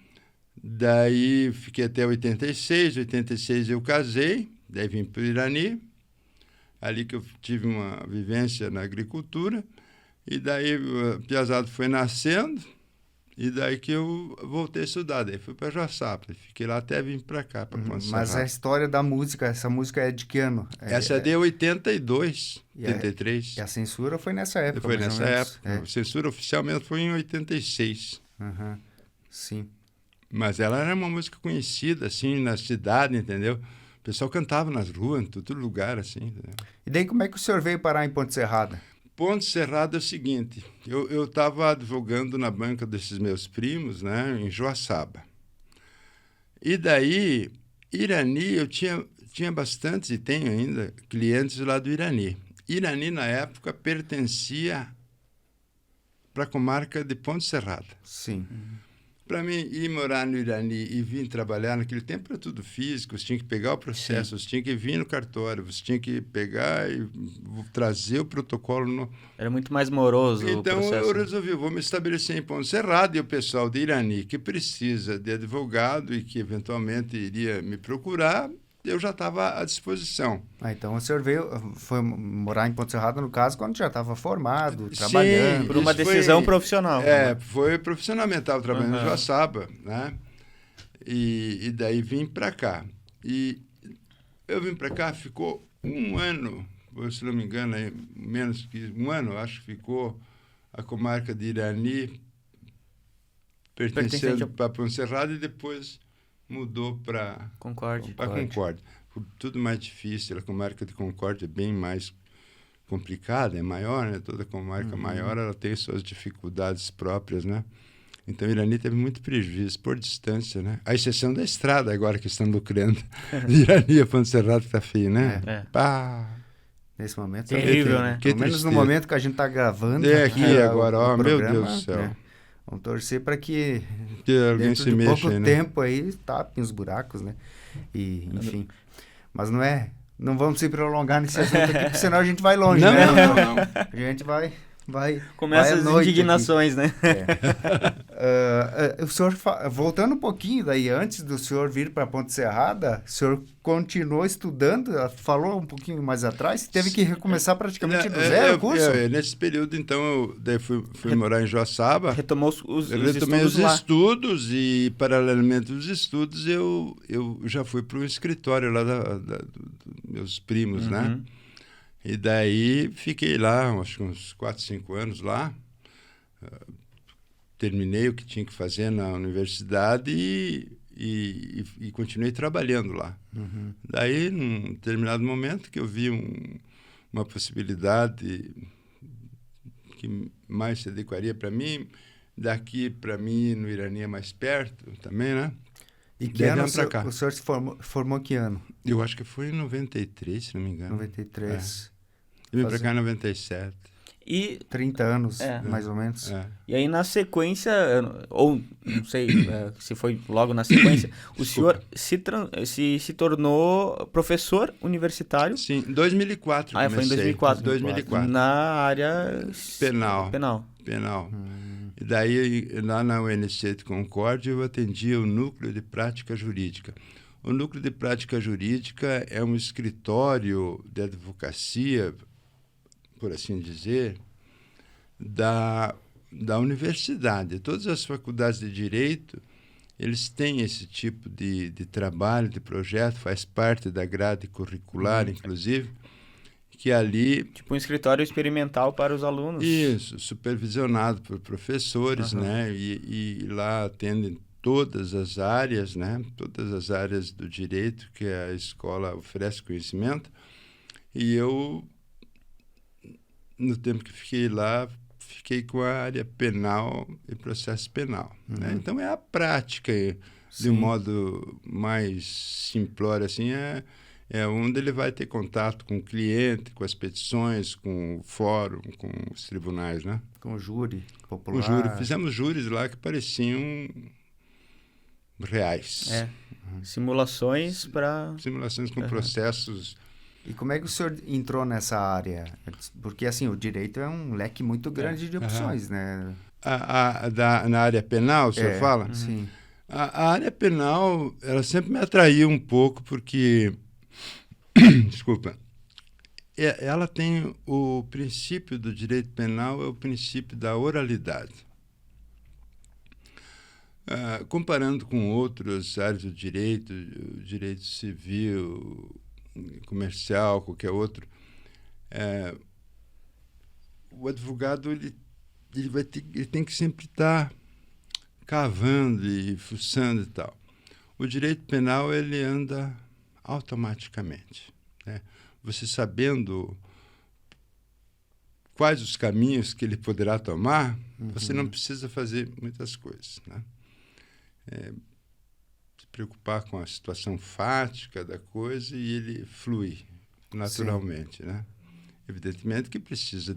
daí fiquei até 86 eu casei, daí vim para o Irani, ali que eu tive uma vivência na agricultura, e daí o Piazada foi nascendo, e daí que eu voltei a estudar, daí fui para Joaçaba, fiquei lá até vim para cá, para Ponte Serrada. Mas a história da música, essa música é de que ano? Essa é de 82, 83. E a censura foi nessa época, foi nessa época. É. A censura oficialmente foi em 86. Sim. Mas ela era uma música conhecida, assim, na cidade, entendeu? O pessoal cantava nas ruas, em todo lugar, assim. Entendeu? E daí, como é que o senhor veio parar em Ponte Serrada? Ponte Serrada é o seguinte, eu estava advogando na banca desses meus primos, né, em Joaçaba. E daí, Irani, eu tinha bastante, e tenho ainda, clientes lá do Irani. Irani, na época, pertencia para a comarca de Ponte Serrada. Sim. Para mim, ir morar no Irani e vir trabalhar, naquele tempo era tudo físico, você tinha que pegar o processo, você tinha que vir no cartório, você tinha que pegar e trazer o protocolo. Era muito mais moroso o processo. Então, eu resolvi, vou me estabelecer em Ponte Serrada, e o pessoal de Irani, que precisa de advogado e que eventualmente iria me procurar, eu já estava à disposição. Então o senhor foi morar em Ponte Serrada, no caso, quando já estava formado, trabalhando. Por uma decisão profissional. Foi profissionalmente, estava trabalhando em Joaçaba, né? E daí vim para cá. E eu vim para cá, ficou um ano, se não me engano, menos que um ano, acho que ficou a comarca de Irani pertencendo para Ponte Serrada, e depois mudou para Concórdia. Foi tudo mais difícil. A comarca de Concórdia é bem mais complicada, é maior, né? Toda comarca maior, ela tem suas dificuldades próprias, né? Então, Irani teve muito prejuízo por distância, né? A exceção da estrada agora que estão lucrando. Irani a Ponte Serrada está feio, né? Pá! Nesse momento... Terrível, né? Pelo menos no momento que a gente está gravando. Aqui agora, meu Deus do céu. Né? Vamos torcer para que alguém se mexa, pouco tempo aí tapem os buracos, né? E, enfim. Mas não vamos se prolongar nesse assunto aqui, porque senão a gente vai longe, não, né? Não. A gente vai começa as indignações, aqui, né? O senhor, voltando um pouquinho daí, antes do senhor vir para Ponte Serrada, o senhor continuou estudando, falou um pouquinho mais atrás, teve que recomeçar praticamente do zero o curso? Nesse período, então, eu daí fui morar em Joaçaba. Retomou os estudos e, paralelamente aos estudos, eu já fui para o escritório lá dos meus primos, né? E daí fiquei lá, acho que uns 4, 5 anos lá. Terminei o que tinha que fazer na universidade e continuei trabalhando lá. Daí, num determinado momento que eu vi uma possibilidade que mais se adequaria para mim, daqui para mim no Irani é mais perto também, né? E que ano o senhor se formou que ano? Eu acho que foi em 93, se não me engano. 93. Eu vim para cá em 97. E 30 anos, mais ou menos. E aí, na sequência, ou não sei se foi logo na sequência, o senhor se tornou professor universitário? Sim, em 2004 foi em 2004. 2004. Na área penal. E daí, lá na UNC de Concórdia, eu atendia o Núcleo de Prática Jurídica. O Núcleo de Prática Jurídica é um escritório de advocacia, por assim dizer, da universidade. Todas as faculdades de Direito, eles têm esse tipo de trabalho, de projeto, faz parte da grade curricular, inclusive, que ali... Tipo um escritório experimental para os alunos. Isso, supervisionado por professores, né? E lá atendem todas as áreas, né? Todas as áreas do direito que a escola oferece conhecimento. E eu, no tempo que fiquei lá, fiquei com a área penal e processo penal. Né? Então, é a prática, de um modo mais simplório, assim, é onde ele vai ter contato com o cliente, com as petições, com o fórum, com os tribunais, né? Com o júri popular. O júri. Fizemos júris lá que pareciam reais. Simulações com processos. E como é que o senhor entrou nessa área? Porque, assim, o direito é um leque muito grande de opções, né? Na área penal, o senhor fala? Sim. A área penal, ela sempre me atraiu um pouco, porque... Desculpa. Ela tem o princípio do direito penal, é o princípio da oralidade. Comparando com outras áreas do direito, o direito civil, comercial, qualquer outro, o advogado ele tem que sempre estar cavando e fuçando e tal. O direito penal ele anda automaticamente, né? Você sabendo quais os caminhos que ele poderá tomar, você não precisa fazer muitas coisas, né? Se preocupar com a situação fática da coisa e ele fluir naturalmente, né? Evidentemente que precisa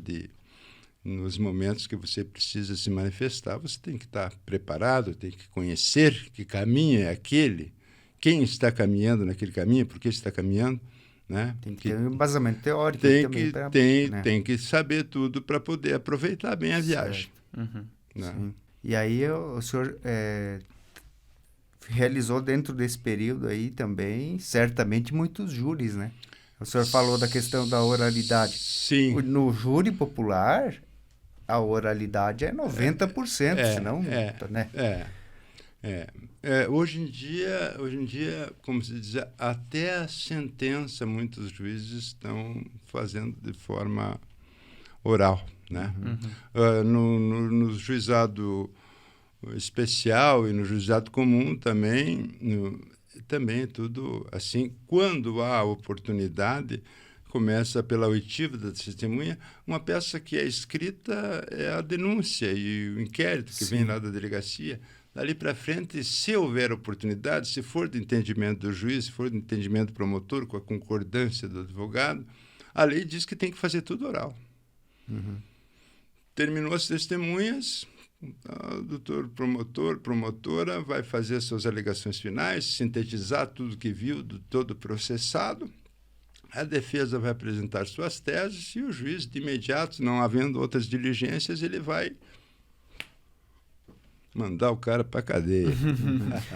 nos momentos que você precisa se manifestar, você tem que estar preparado, tem que conhecer que caminho é aquele, quem está caminhando naquele caminho, por que está caminhando, né? Tem que ter um embasamento teórico também. Tem que saber tudo para poder aproveitar bem a viagem. Né? Sim. E aí o senhor realizou dentro desse período aí também, certamente, muitos júris, né? O senhor falou da questão da oralidade. Sim. No júri popular, a oralidade é 90%, senão... né? Hoje em dia, como se diz, até a sentença, muitos juízes estão fazendo de forma oral, né? No juizado especial e no juizado comum também tudo assim. Quando há oportunidade, começa pela oitiva da testemunha, uma peça que é escrita é a denúncia e o inquérito que vem lá da delegacia. Dali para frente, se houver oportunidade, se for do entendimento do juiz, se for do entendimento do promotor, com a concordância do advogado, a lei diz que tem que fazer tudo oral. Terminou as testemunhas, o doutor promotor, promotora, vai fazer suas alegações finais, sintetizar tudo que viu do todo processado. A defesa vai apresentar suas teses e o juiz, de imediato, não havendo outras diligências, ele vai mandar o cara para a cadeia.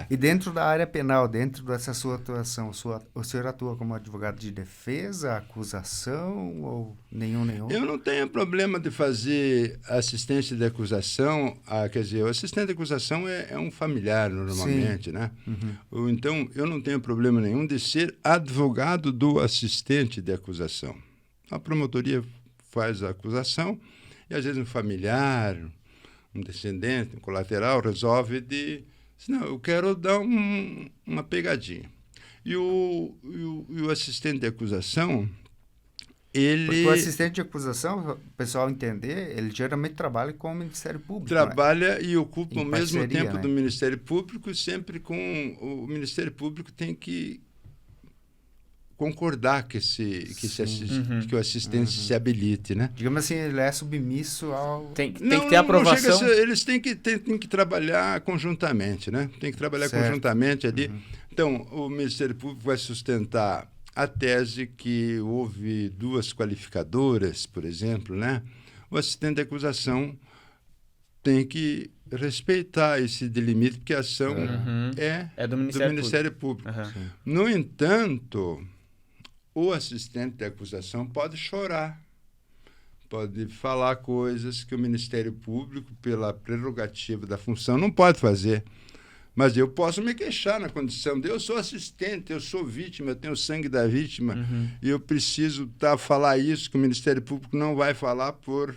E dentro da área penal, dentro dessa sua atuação, o senhor atua como advogado de defesa, acusação ou nenhum? Eu não tenho problema de fazer assistência de acusação. Quer dizer, o assistente de acusação é um familiar, normalmente, né? Então, eu não tenho problema nenhum de ser advogado do assistente de acusação. A promotoria faz a acusação e, às vezes, um familiar, um descendente, um colateral, resolve não, eu quero dar uma pegadinha. E o assistente de acusação, ele... Porque o assistente de acusação, o pessoal entender, ele geralmente trabalha com o Ministério Público. Trabalha e ocupa o mesmo tempo, né, do Ministério Público, sempre com... O Ministério Público tem que concordar que o assistente se habilite, né? Digamos assim, ele é submisso ao... Tem que ter aprovação. Eles têm que trabalhar conjuntamente, né? Tem que trabalhar conjuntamente ali. Então, o Ministério Público vai sustentar a tese que houve 2 qualificadoras, por exemplo, né? O assistente de acusação tem que respeitar esse delimite, porque a ação é do Ministério Público. No entanto, o assistente de acusação pode chorar, pode falar coisas que o Ministério Público, pela prerrogativa da função, não pode fazer. Mas eu posso me queixar na condição de eu sou assistente, eu sou vítima, eu tenho o sangue da vítima, e eu preciso falar isso que o Ministério Público não vai falar por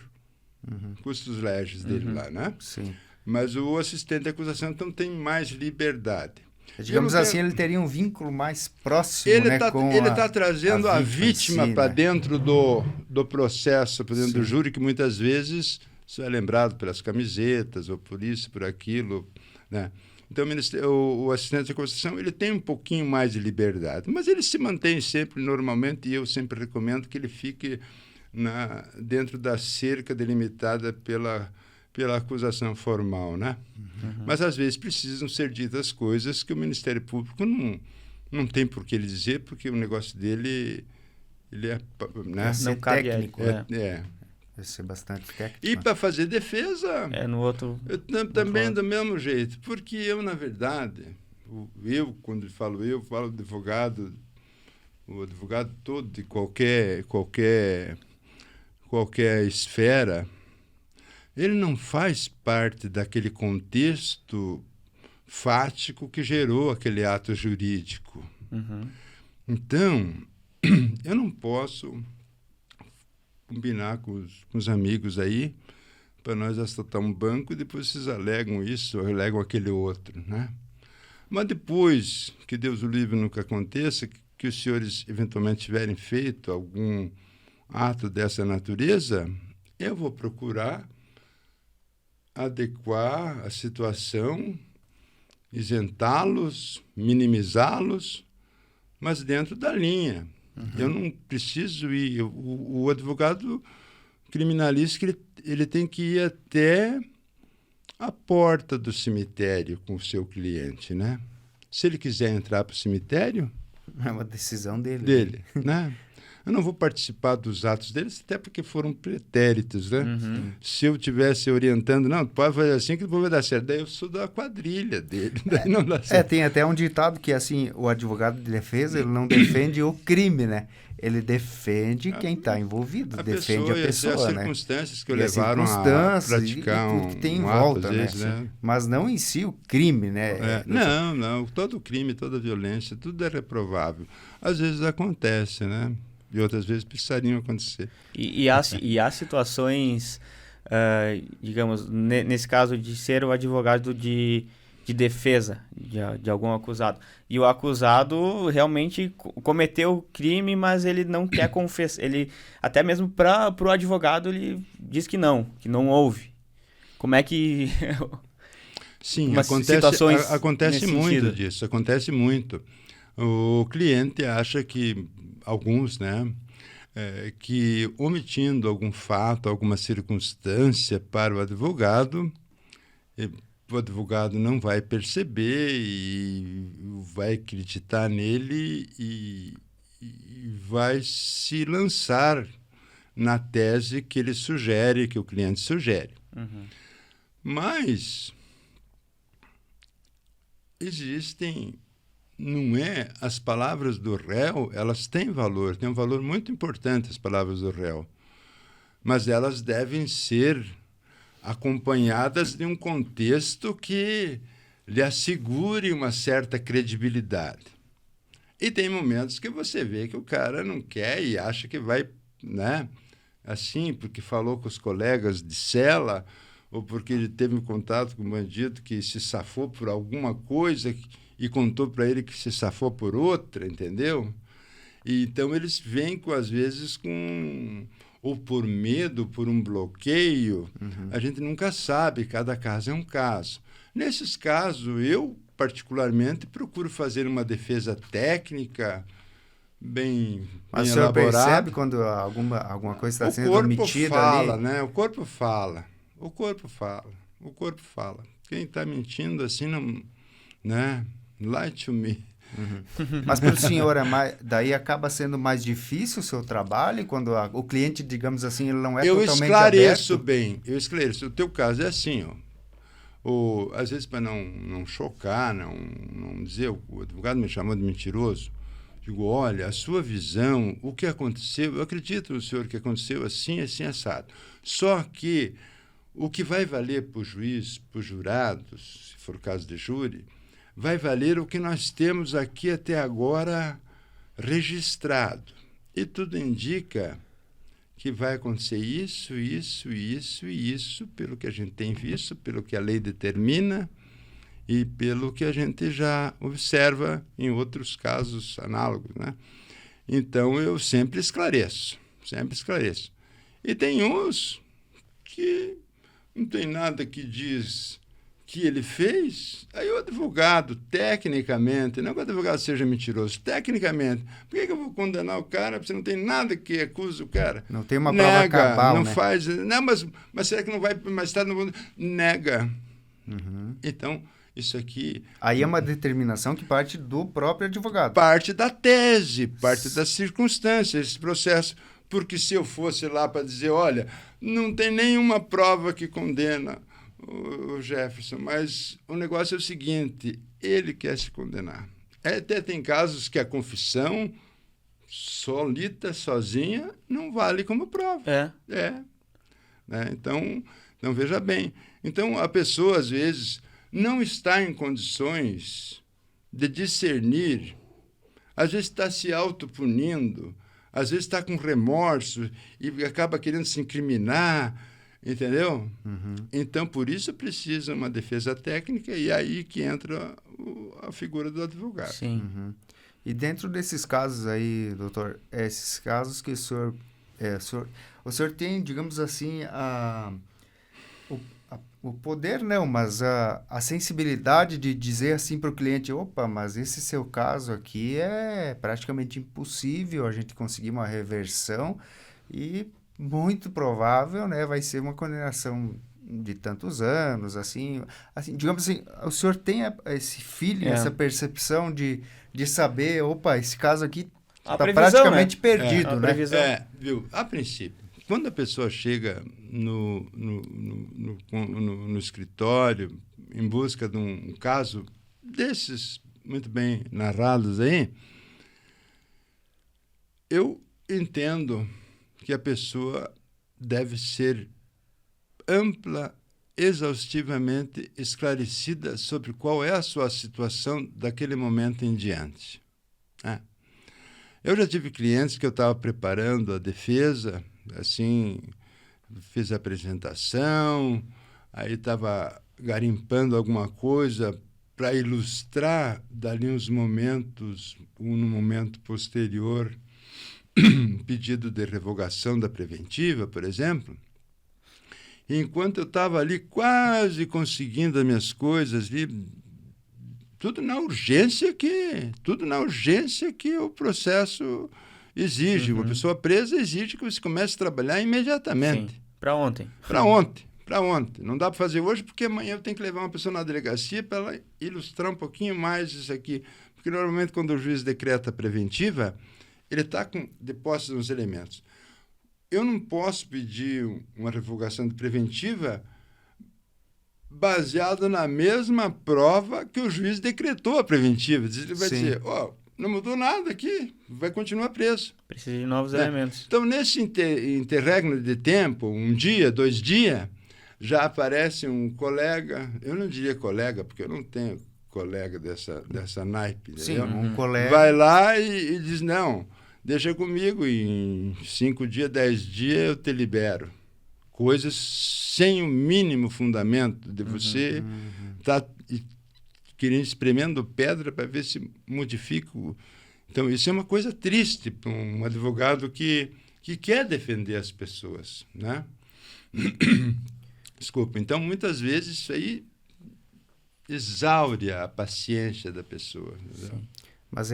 custos legis dele lá, né? Sim. Mas o assistente de acusação, então, tem mais liberdade. Digamos assim, ele teria um vínculo mais próximo, ele né, está trazendo a vítima para dentro do processo, para dentro do júri, que muitas vezes isso é lembrado pelas camisetas, ou por isso, por aquilo, né? Então, o assistente de acusação, ele tem um pouquinho mais de liberdade, mas ele se mantém sempre, normalmente, e eu sempre recomendo que ele fique dentro da cerca delimitada pela acusação formal, né? Mas, às vezes, precisam ser ditas coisas que o Ministério Público não tem por que ele dizer, porque o negócio dele ele é... Né? Não cabe técnico, né? Vai ser bastante técnico. E para fazer defesa... no outro... também do mesmo jeito, porque eu, na verdade, quando falo advogado, o advogado todo de qualquer esfera, ele não faz parte daquele contexto fático que gerou aquele ato jurídico. Então, eu não posso combinar com os amigos aí para nós assaltar um banco e depois vocês alegam isso, alegam aquele outro, né? Mas depois, que Deus o livre nunca aconteça, que os senhores eventualmente tiverem feito algum ato dessa natureza, eu vou procurar adequar a situação, isentá-los, minimizá-los, mas dentro da linha. Eu não preciso ir... O advogado criminalista, ele tem que ir até a porta do cemitério com o seu cliente, né? Se ele quiser entrar para o cemitério... É uma decisão dele. Né? Eu não vou participar dos atos deles, até porque foram pretéritos, né? Se eu estivesse orientando, não, pode fazer assim que vai dar certo. Daí eu sou da quadrilha dele, daí não dá certo. Tem até um ditado que, assim, o advogado de defesa, ele não defende o crime, né? Ele defende quem está envolvido, defende a pessoa, as né? circunstâncias que o levaram a praticar e tudo que tem em ato, volta, vezes, né? Mas não em si o crime, né? Não. Todo crime, toda violência, tudo é reprovável. Às vezes acontece, né? E outras vezes precisariam acontecer. E há situações, digamos, nesse caso de ser o advogado de defesa de algum acusado. E o acusado realmente cometeu o crime, mas ele não quer confessar. Ele, até mesmo para o advogado, ele diz que não houve. Como é que... Sim, acontece muito disso, acontece muito. O cliente acha que alguns, né, que omitindo algum fato, alguma circunstância para o advogado não vai perceber e vai acreditar nele e vai se lançar na tese que ele sugere, que o cliente sugere. Mas existem... As palavras do réu, elas têm um valor muito importante, as palavras do réu, mas elas devem ser acompanhadas de um contexto que lhe assegure uma certa credibilidade. E tem momentos que você vê que o cara não quer e acha que vai, né, assim, porque falou com os colegas de cela, ou porque ele teve um contato com um bandido que se safou por alguma coisa e contou para ele que se safou por outra, entendeu? E, então, eles vêm, às vezes, ou por medo, por um bloqueio. A gente nunca sabe, cada caso é um caso. Nesses casos, eu, particularmente, procuro fazer uma defesa técnica Mas o senhor elaborado. percebe quando alguma coisa está sendo O corpo omitida fala, ali? né? O corpo fala. Quem está mentindo assim, não, né? Lie to me. Mas para o senhor, daí acaba sendo mais difícil o seu trabalho quando o cliente, digamos assim, ele não é totalmente esclareço aberto? bem, eu esclareço. O teu caso é assim, ó. Às vezes, para não chocar, não dizer, o advogado me chamou de mentiroso, digo, olha, a sua visão, o que aconteceu, eu acredito no senhor que aconteceu assim, assim, assado. Só que o que vai valer para o juiz, para os jurados, se for o caso de júri, vai valer o que nós temos aqui até agora registrado. E tudo indica que vai acontecer isso, pelo que a gente tem visto, pelo que a lei determina e pelo que a gente já observa em outros casos análogos, né? Então, eu sempre esclareço. E tem uns que não tem nada que diz que ele fez, aí o advogado, tecnicamente, não que o advogado seja mentiroso, tecnicamente, por que eu vou condenar o cara se não tem nada que acusa o cara? Não tem uma prova cabal, não né? faz, não, mas será que não vai mais tarde? Nega. Então, isso aqui... Aí é uma determinação que parte do próprio advogado. Parte da tese, parte das circunstâncias, esse processo. Porque se eu fosse lá para dizer, olha, não tem nenhuma prova que condena o Jefferson, mas o negócio é o seguinte, ele quer se condenar. Até tem casos que a confissão solita, sozinha, não vale como prova. Né? Então, veja bem. Então, a pessoa, às vezes, não está em condições de discernir, às vezes está se autopunindo, às vezes está com remorso e acaba querendo se incriminar, entendeu? Então, por isso precisa uma defesa técnica e aí que entra a figura do advogado. Sim. E dentro desses casos aí, doutor, esses casos que o senhor tem, digamos assim, o poder não, mas a sensibilidade de dizer assim para o cliente, opa, mas esse seu caso aqui é praticamente impossível a gente conseguir uma reversão e muito provável, né, vai ser uma condenação de tantos anos, assim, digamos assim, o senhor tem esse feeling, essa percepção de saber, opa, esse caso aqui está praticamente perdido, né? Viu? A princípio, quando a pessoa chega no escritório em busca de um caso desses muito bem narrados aí, eu entendo que a pessoa deve ser ampla, exaustivamente esclarecida sobre qual é a sua situação daquele momento em diante. Eu já tive clientes que eu estava preparando a defesa, assim, fiz a apresentação, aí estava garimpando alguma coisa para ilustrar dali uns momentos, no momento posterior, pedido de revogação da preventiva, por exemplo. E enquanto eu estava ali quase conseguindo as minhas coisas, ali, tudo na urgência que o processo exige. Uma pessoa presa exige que você comece a trabalhar imediatamente. Para ontem. Para ontem. Não dá para fazer hoje, porque amanhã eu tenho que levar uma pessoa na delegacia para ela ilustrar um pouquinho mais isso aqui. Porque normalmente quando o juiz decreta a preventiva, ele está com depósito nos elementos. Eu não posso pedir uma revogação de preventiva baseado na mesma prova que o juiz decretou a preventiva. Ele vai dizer, não mudou nada aqui, vai continuar preso. Precisa de novos elementos. Então, nesse interregno de tempo, um dia, 2 dias, já aparece um colega, eu não diria colega, porque eu não tenho colega dessa naipe. Sim, entendeu? um colega. Vai lá e diz, não, deixa comigo, em 5 dias, 10 dias eu te libero. Coisas sem o mínimo fundamento de você estar querendo espremendo pedra para ver se modifica. Então, isso é uma coisa triste para um advogado que quer defender as pessoas, né? Desculpa. Então, muitas vezes, isso aí exaure a paciência da pessoa. Mas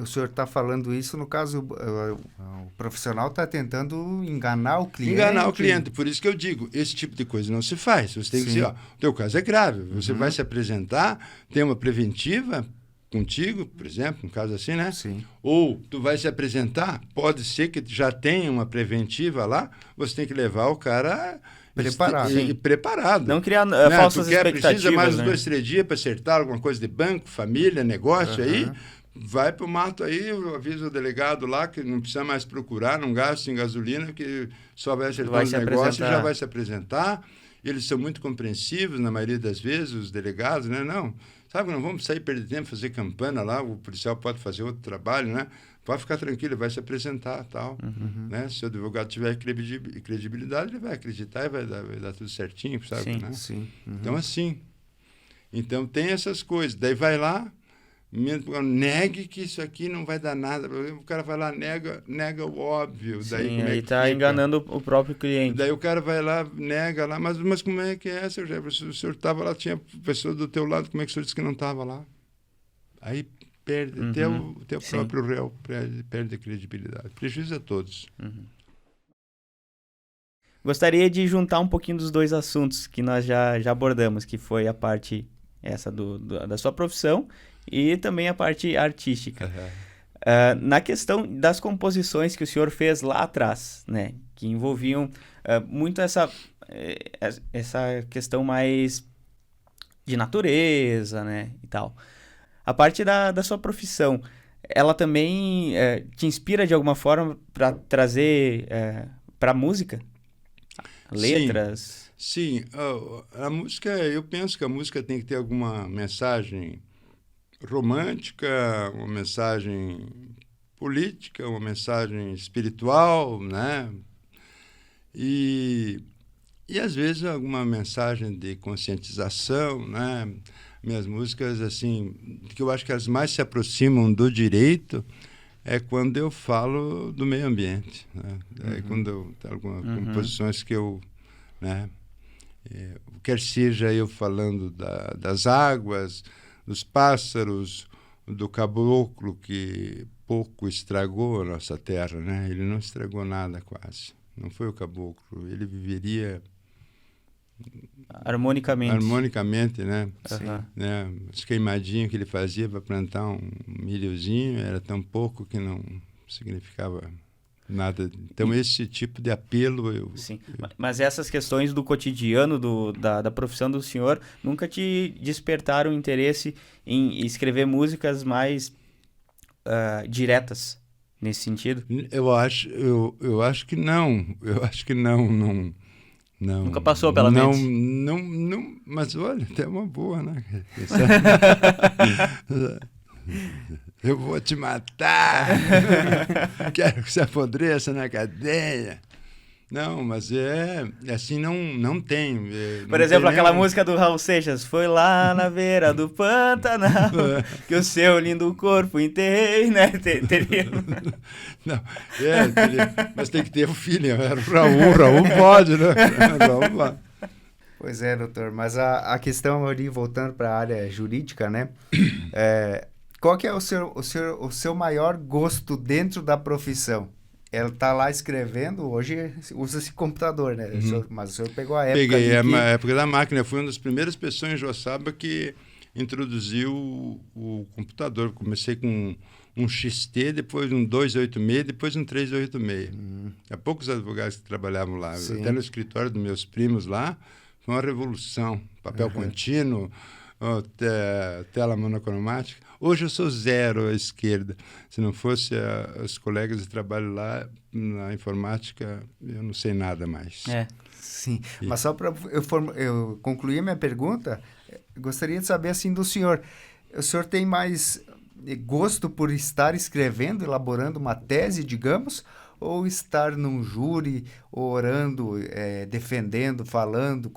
o senhor está falando isso, no caso, o profissional está tentando enganar o cliente. Enganar o cliente, por isso que eu digo, esse tipo de coisa não se faz. Você tem que dizer, ó, o teu caso é grave, você vai se apresentar, tem uma preventiva contigo, por exemplo, um caso assim, né? Sim. Ou tu vai se apresentar, pode ser que já tenha uma preventiva lá, você tem que levar o cara preparado. Não criar né? falsas expectativas. Precisa mais né? 2, 3 dias para acertar alguma coisa de banco, família, negócio aí, vai para o mato aí, avisa o delegado lá que não precisa mais procurar, não gasta em gasolina, que só vai acertar os negócios e já vai se apresentar. Eles são muito compreensivos, na maioria das vezes, os delegados, né? Não, sabe, não vamos sair perder tempo, fazer campana lá, o policial pode fazer outro trabalho, né? Pode ficar tranquilo, ele vai se apresentar, tal. Né? Se o advogado tiver credibilidade, ele vai acreditar e vai dar tudo certinho, sabe? Sim, né? sim. Então, assim. Então, tem essas coisas. Daí vai lá, negue que isso aqui não vai dar nada. O cara vai lá, nega o óbvio. Sim, daí como aí é que tá fica? enganando o próprio cliente. Daí o cara vai lá, nega lá, mas como é que é, seu Jefferson? O senhor estava lá, tinha pessoa do teu lado, como é que o senhor disse que não estava lá? Aí perde, até o teu próprio réu perde a credibilidade. Prejuízo a todos. Gostaria de juntar um pouquinho dos dois assuntos que nós já abordamos, que foi a parte essa da sua profissão e também a parte artística. Na questão das composições que o senhor fez lá atrás, né, que envolviam muito essa questão mais de natureza, né, e tal. A parte da sua profissão, ela também te inspira de alguma forma para trazer para a música? Letras? Sim. A música, eu penso que a música tem que ter alguma mensagem romântica, uma mensagem política, uma mensagem espiritual, né? E às vezes alguma mensagem de conscientização, né? Minhas músicas, assim, que eu acho que as mais se aproximam do direito é quando eu falo do meio ambiente, né? É quando eu tenho algumas composições que eu, né? Quer seja eu falando das águas, dos pássaros, do caboclo que pouco estragou a nossa terra, né? Ele não estragou nada quase. Não foi o caboclo. Ele viveria harmonicamente, né? Né? Os queimadinhos que ele fazia para plantar um milhozinho era tão pouco que não significava nada. Então, esse tipo de apelo... Sim, mas essas questões do cotidiano da profissão do senhor nunca te despertaram interesse em escrever músicas mais diretas nesse sentido? Eu acho que não. Eu acho que não. Nunca passou pela mente? Não, mas olha, até uma boa, né? Eu vou te matar, quero que você apodreça na cadeia. Não, mas assim, não tem. Por exemplo, aquela música do Raul Seixas, foi lá na beira do Pantanal, que o seu lindo corpo enterrei, né? Teria... Não, mas tem que ter o filho, o Raul pode, né? Raul pode. Pois é, doutor, mas a questão ali, voltando para a área jurídica, né? Qual que é o seu maior gosto dentro da profissão? Ela está lá escrevendo, hoje usa-se computador, né? Mas o senhor pegou a época... Peguei a época da máquina, fui uma das primeiras pessoas em Joaçaba que introduziu o computador. Comecei com um XT, depois um 286, depois um 386. Há poucos advogados que trabalhavam lá. Até no escritório dos meus primos lá, foi uma revolução. Papel contínuo, tela monocromática. Hoje eu sou zero à esquerda. Se não fosse os colegas de trabalho lá na informática, eu não sei nada mais. Sim, mas só para eu concluir a minha pergunta, gostaria de saber assim do senhor. O senhor tem mais gosto por estar escrevendo, elaborando uma tese, digamos, ou estar num júri, orando, defendendo, falando,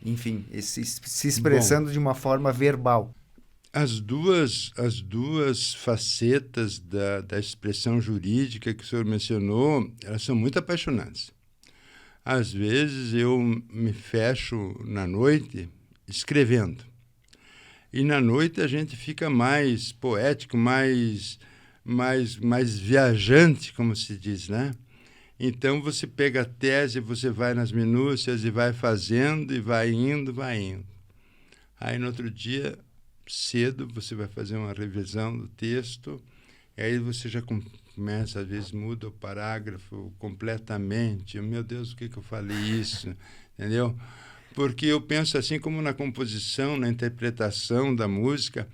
enfim, se expressando de uma forma verbal? As duas facetas da expressão jurídica que o senhor mencionou, elas são muito apaixonantes. Às vezes eu me fecho na noite escrevendo. E na noite a gente fica mais poético, mais viajante, como se diz, né? Então você pega a tese, você vai nas minúcias e vai fazendo, e vai indo. Aí no outro dia, cedo, você vai fazer uma revisão do texto, e aí você já começa, às vezes muda o parágrafo completamente. Meu Deus, por que eu falei isso? Entendeu? Porque eu penso assim, como na composição, na interpretação da música,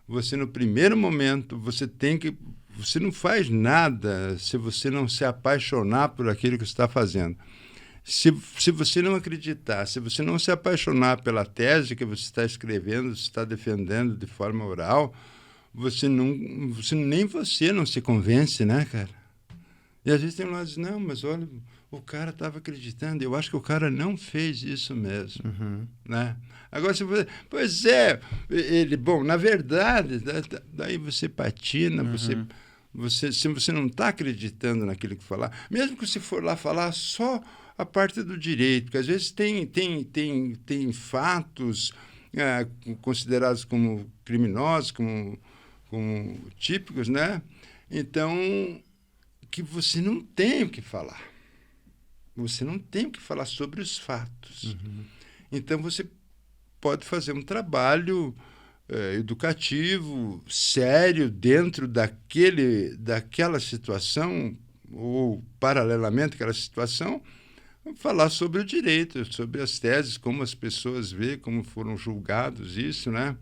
você no primeiro momento, você não faz nada se você não se apaixonar por aquilo que você está fazendo. Se você não acreditar, se você não se apaixonar pela tese que você está escrevendo, você está defendendo de forma oral, nem você não se convence, né, cara? E às vezes tem um lado que diz, não, mas olha, o cara estava acreditando, eu acho que o cara não fez isso mesmo, né? Agora, se você... Pois é, bom, na verdade, daí você patina, se você não está acreditando naquilo que falar, mesmo que você for lá falar só a parte do direito, porque às vezes tem fatos considerados como criminosos, como típicos, né? Então, que você não tem o que falar. Você não tem o que falar sobre os fatos. Então, você pode fazer um trabalho educativo, sério, dentro daquela situação, ou paralelamente àquela situação, falar sobre o direito, sobre as teses, como as pessoas veem, como foram julgados isso, né?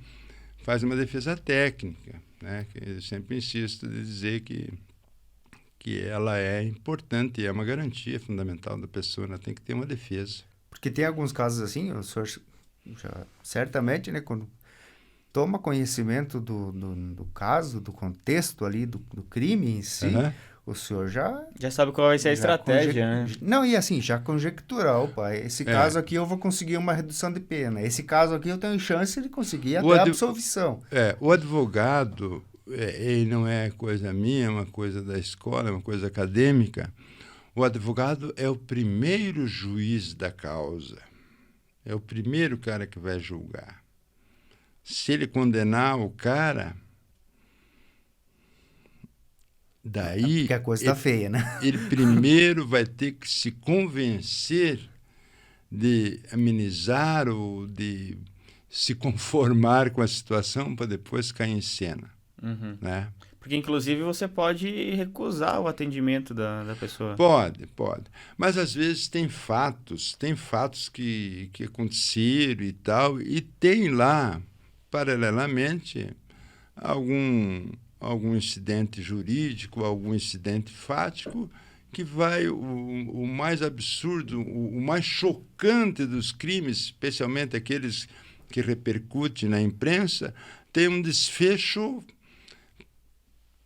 Faz uma defesa técnica, né? Eu sempre insisto de dizer que ela é importante, é uma garantia fundamental da pessoa, ela tem que ter uma defesa. Porque tem alguns casos assim, o senhor já, certamente, né, quando toma conhecimento do caso, do contexto ali, do crime em si, o senhor já sabe qual vai ser a estratégia, né? Não, e assim, já conjecturar, opa, esse caso aqui eu vou conseguir uma redução de pena, esse caso aqui eu tenho chance de conseguir até a absolvição. O advogado, ele não é coisa minha, é uma coisa da escola, é uma coisa acadêmica. O advogado é o primeiro juiz da causa, é o primeiro cara que vai julgar. Se ele condenar o cara, daí... Porque a coisa está feia, né? Ele primeiro vai ter que se convencer de amenizar ou de se conformar com a situação para depois cair em cena. Né? Porque, inclusive, você pode recusar o atendimento da pessoa. Pode. Mas, às vezes, tem fatos que aconteceram e tal, e tem lá, paralelamente, algum incidente jurídico, algum incidente fático, que vai o mais absurdo, o mais chocante dos crimes, especialmente aqueles que repercutem na imprensa, tem um desfecho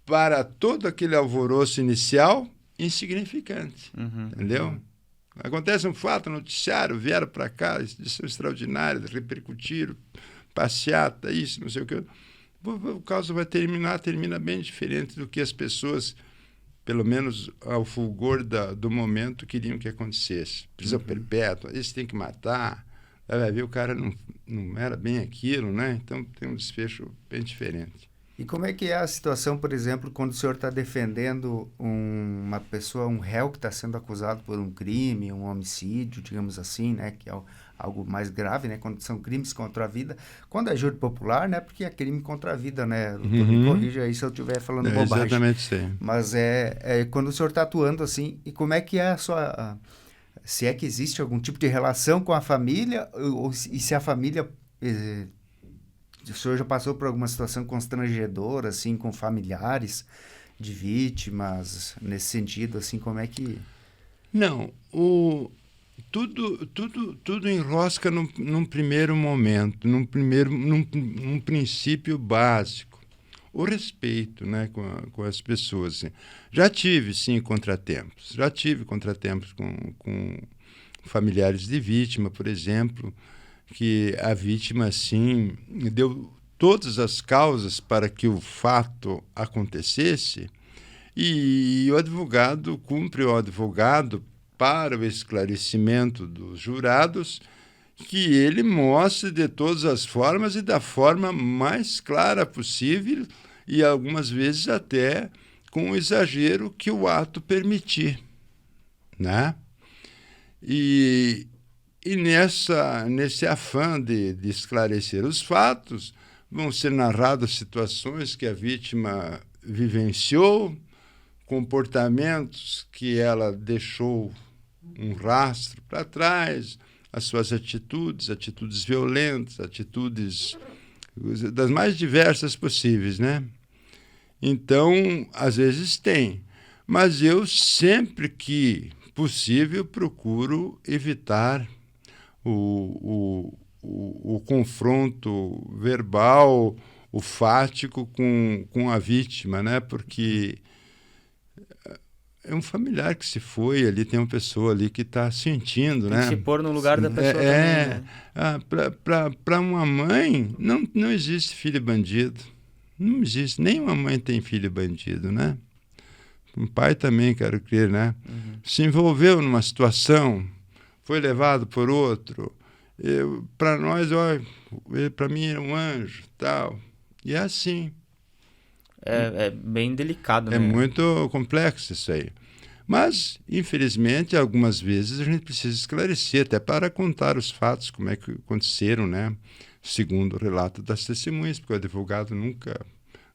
para todo aquele alvoroço inicial insignificante, entendeu? Acontece um fato, noticiário, vieram para cá, são extraordinários, repercutiram, passeata, isso, não sei o que. O caso vai termina bem diferente do que as pessoas, pelo menos ao fulgor do momento, queriam que acontecesse. Prisão perpétua, esse tem que matar, vai ver, o cara não era bem aquilo, né? Então tem um desfecho bem diferente. E como é que é a situação, por exemplo, quando o senhor está defendendo uma pessoa, um réu que está sendo acusado por um crime, um homicídio, digamos assim, né, que é algo mais grave, né, quando são crimes contra a vida, quando é júri popular, né, porque é crime contra a vida, né, me corrija aí se eu estiver falando bobagem. Exatamente, sim. Mas é quando o senhor está atuando assim, e como é que é a sua... se é que existe algum tipo de relação com a família, e se a família... o senhor já passou por alguma situação constrangedora, assim, com familiares de vítimas, nesse sentido, assim, como é que... Não, tudo enrosca num primeiro momento, num princípio básico. O respeito, né, com as pessoas. Assim. Já tive contratempos com familiares de vítima, por exemplo, que a vítima, assim, deu todas as causas para que o fato acontecesse e o advogado cumpre para o esclarecimento dos jurados que ele mostre de todas as formas e da forma mais clara possível e algumas vezes até com o exagero que o ato permitir, né? E nesse afã de esclarecer os fatos, vão ser narradas situações que a vítima vivenciou, comportamentos que ela deixou um rastro para trás, as suas atitudes violentas, atitudes das mais diversas possíveis, né? Então, às vezes tem, mas eu sempre que possível procuro evitar o confronto verbal, o fático com a vítima, né? Porque é um familiar que se foi, ali tem uma pessoa ali que está sentindo, né? Tem que se pôr no lugar da pessoa também, né? Para uma mãe, não existe filho bandido. Não existe. Nenhuma mãe tem filho bandido, né? Um pai também, quero crer, né? Uhum. Se envolveu numa situação, foi levado por outro. Para nós, para mim era um anjo, tal. E é assim. É bem delicado, né? É muito complexo isso aí. Mas, infelizmente, algumas vezes a gente precisa esclarecer, até para contar os fatos, como é que aconteceram, né? Segundo o relato das testemunhas, porque o advogado nunca,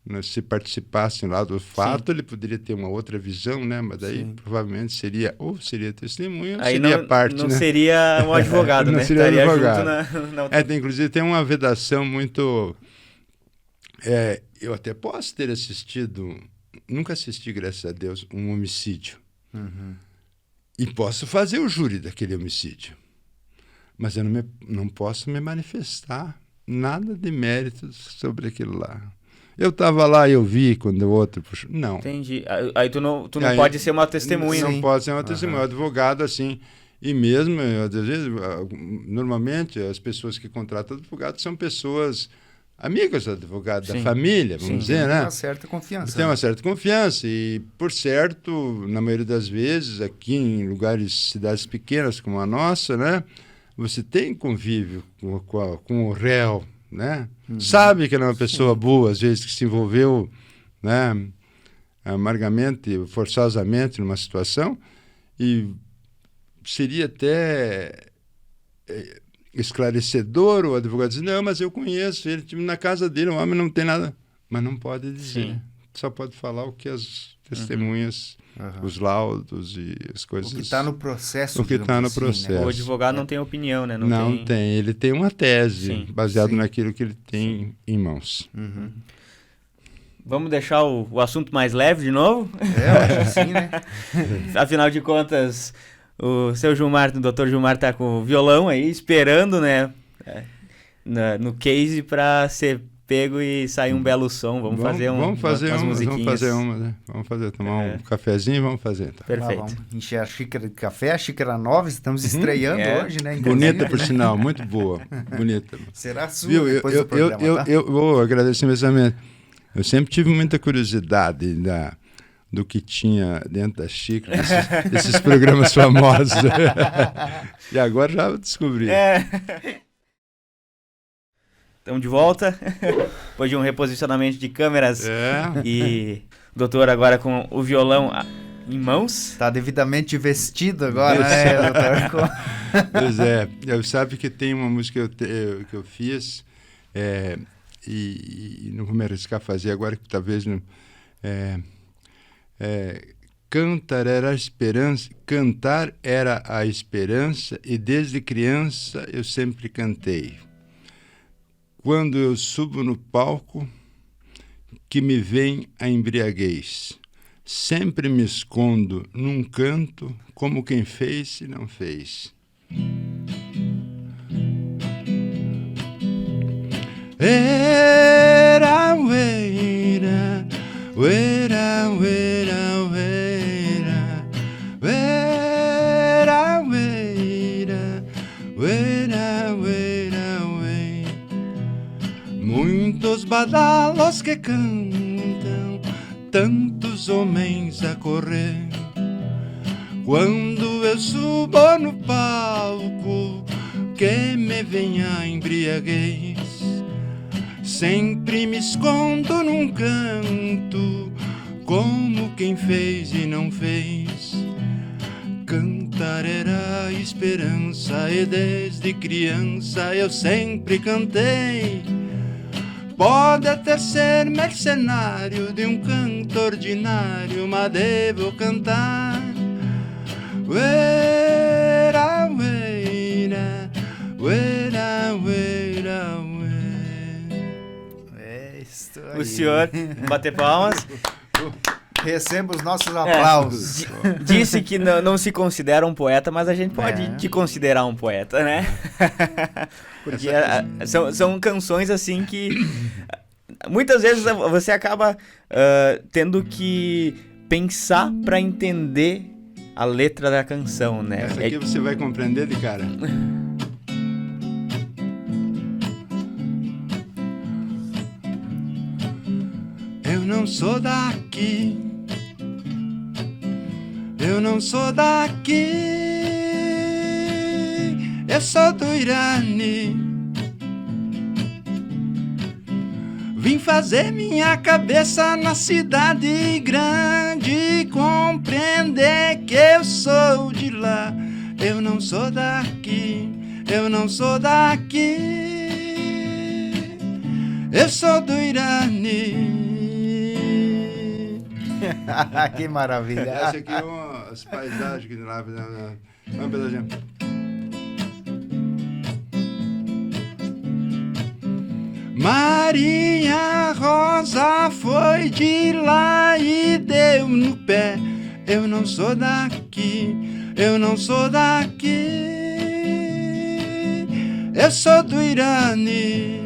né, se participasse lá do fato, sim, ele poderia ter uma outra visão, né? Mas daí, sim, provavelmente seria testemunha ou aí seria parte, não, né? Seria um advogado, não né? Seria estaria advogado. Junto na outra... Inclusive tem uma vedação muito... eu até posso ter assistido, nunca assisti, graças a Deus, um homicídio. Uhum. E posso fazer o júri daquele homicídio. Mas eu não posso me manifestar nada de mérito sobre aquilo lá. Eu estava lá e eu vi quando o outro puxou. Não. Entendi. Aí tu não pode ser uma testemunha. Não pode ser uma testemunha. O advogado, assim... E mesmo, às vezes, normalmente, as pessoas que contratam advogado são pessoas amigas do advogado, sim, da família, vamos, sim, dizer, né? Tem uma certa confiança. Tem uma certa confiança. E, por certo, na maioria das vezes, aqui em lugares, cidades pequenas como a nossa, né? Você tem convívio com o réu, né? Uhum. Sabe que ele é uma pessoa, sim, boa, às vezes, que se envolveu, né, amargamente, forçosamente numa situação, e seria até esclarecedor o advogado dizer, não, mas eu conheço ele, na casa dele o homem não tem nada, mas não pode dizer, sim, só pode falar o que as testemunhas, uhum, os laudos e as coisas... O que está no processo. O que está no processo. Né? O advogado não tem opinião, né? Não tem, ele tem uma tese, sim, baseado, sim, naquilo que ele tem, sim, em mãos. Uhum. Vamos deixar o assunto mais leve de novo? Eu acho sim, né? Afinal de contas, o seu Gilmar, o Dr. Gilmar está com o violão aí, esperando, né? No case para ser pego e sair um belo som. Vamos fazer umas musiquinhas. Né? Vamos fazer, tomar um cafezinho e vamos fazer. Então. Perfeito. Vamos encher a xícara de café, a xícara nova, estamos estreando hoje, né? Bonita, por sinal, muito boa. Bonita. Será sua depois do programa, tá? Eu vou agradecer imensamente. Eu sempre tive muita curiosidade do que tinha dentro da xícara, esses programas famosos. E agora já descobri. Estamos de volta, depois de um reposicionamento de câmeras. E o doutor agora com o violão em mãos. Está devidamente vestido agora, né, doutor? Pois é, sabe que tem uma música que eu fiz, e não vou me arriscar a fazer agora, que talvez não... Cantar era a esperança, e desde criança eu sempre cantei. Quando eu subo no palco, que me vem a embriaguez. Sempre me escondo num canto, como quem fez e não fez. Era, weira, weira, weira, weira, weira, weira, weira, weira, weira. Muitos badalos que cantam, tantos homens a correr. Quando eu subo no palco, que me me vem a embriaguez. Sempre me escondo num canto, como quem fez e não fez. Cantar era esperança e desde criança eu sempre cantei. Pode até ser mercenário de um canto ordinário, mas devo cantar. Uera, uera, uera, uera, uera. É isso aí. O senhor bater palmas. Receba os nossos aplausos. Disse que não se considera um poeta, mas a gente pode te considerar um poeta, né? Porque são canções assim que muitas vezes você acaba tendo que pensar para entender a letra da canção, né? Essa aqui você vai compreender de cara. Eu não sou daqui, eu não sou daqui, eu sou do Irani. Vim fazer minha cabeça na cidade grande, compreender que eu sou de lá. Eu não sou daqui, eu não sou daqui, eu sou do Irani. Que maravilha. Essa aqui é as paisagens que lá. Vamos um pedacinho. Maria Rosa foi de lá e deu no pé. Eu não sou daqui, eu não sou daqui, eu sou do Irani.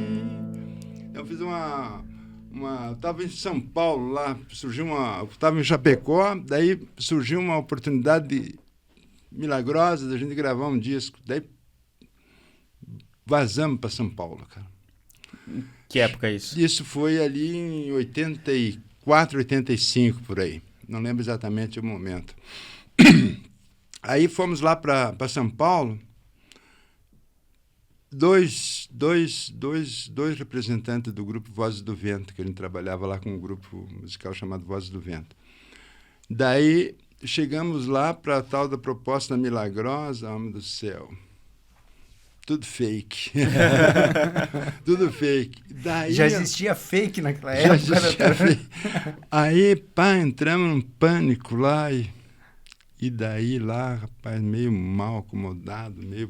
Eu fiz eu estava em São Paulo lá, eu estava em Chapecó, daí surgiu uma oportunidade milagrosa da gente gravar um disco, daí vazamos para São Paulo, cara. Que época é isso? Isso foi ali em 84, 85, por aí. Não lembro exatamente o momento. Aí fomos lá para São Paulo. Dois representantes do grupo Vozes do Vento, que a gente trabalhava lá com um grupo musical chamado Vozes do Vento. Daí chegamos lá para a tal da proposta milagrosa, homem do céu. Tudo fake. Tudo fake. Daí, já existia fake naquela época. Já existia fake. Aí, pá, entramos num pânico lá e daí lá, rapaz, meio mal acomodado, meio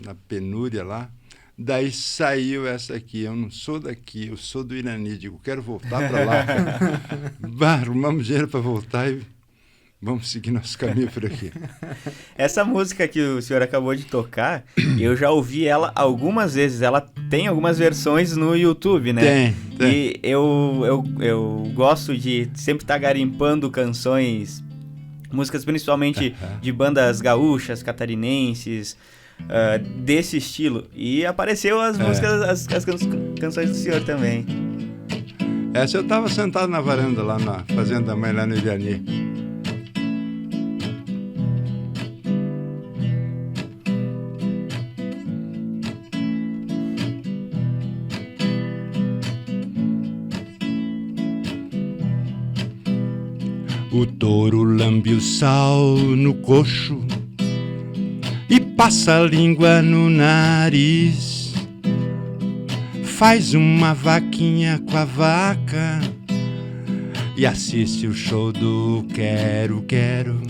na penúria lá. Daí saiu essa aqui, eu não sou daqui, eu sou do Irani, digo, quero voltar para lá. Arrumamos dinheiro para voltar e vamos seguir nosso caminho por aqui. Essa música que o senhor acabou de tocar, eu já ouvi ela algumas vezes. Ela tem algumas versões no YouTube, né? Tem. E eu gosto de sempre estar garimpando canções, músicas principalmente de bandas gaúchas, catarinenses, desse estilo. E apareceu as músicas, as canções do senhor também. Essa eu estava sentado na varanda lá na fazenda da mãe, lá no Irani. O touro lambe o sal no coxo e passa a língua no nariz. Faz uma vaquinha com a vaca e assiste o show do quero, quero.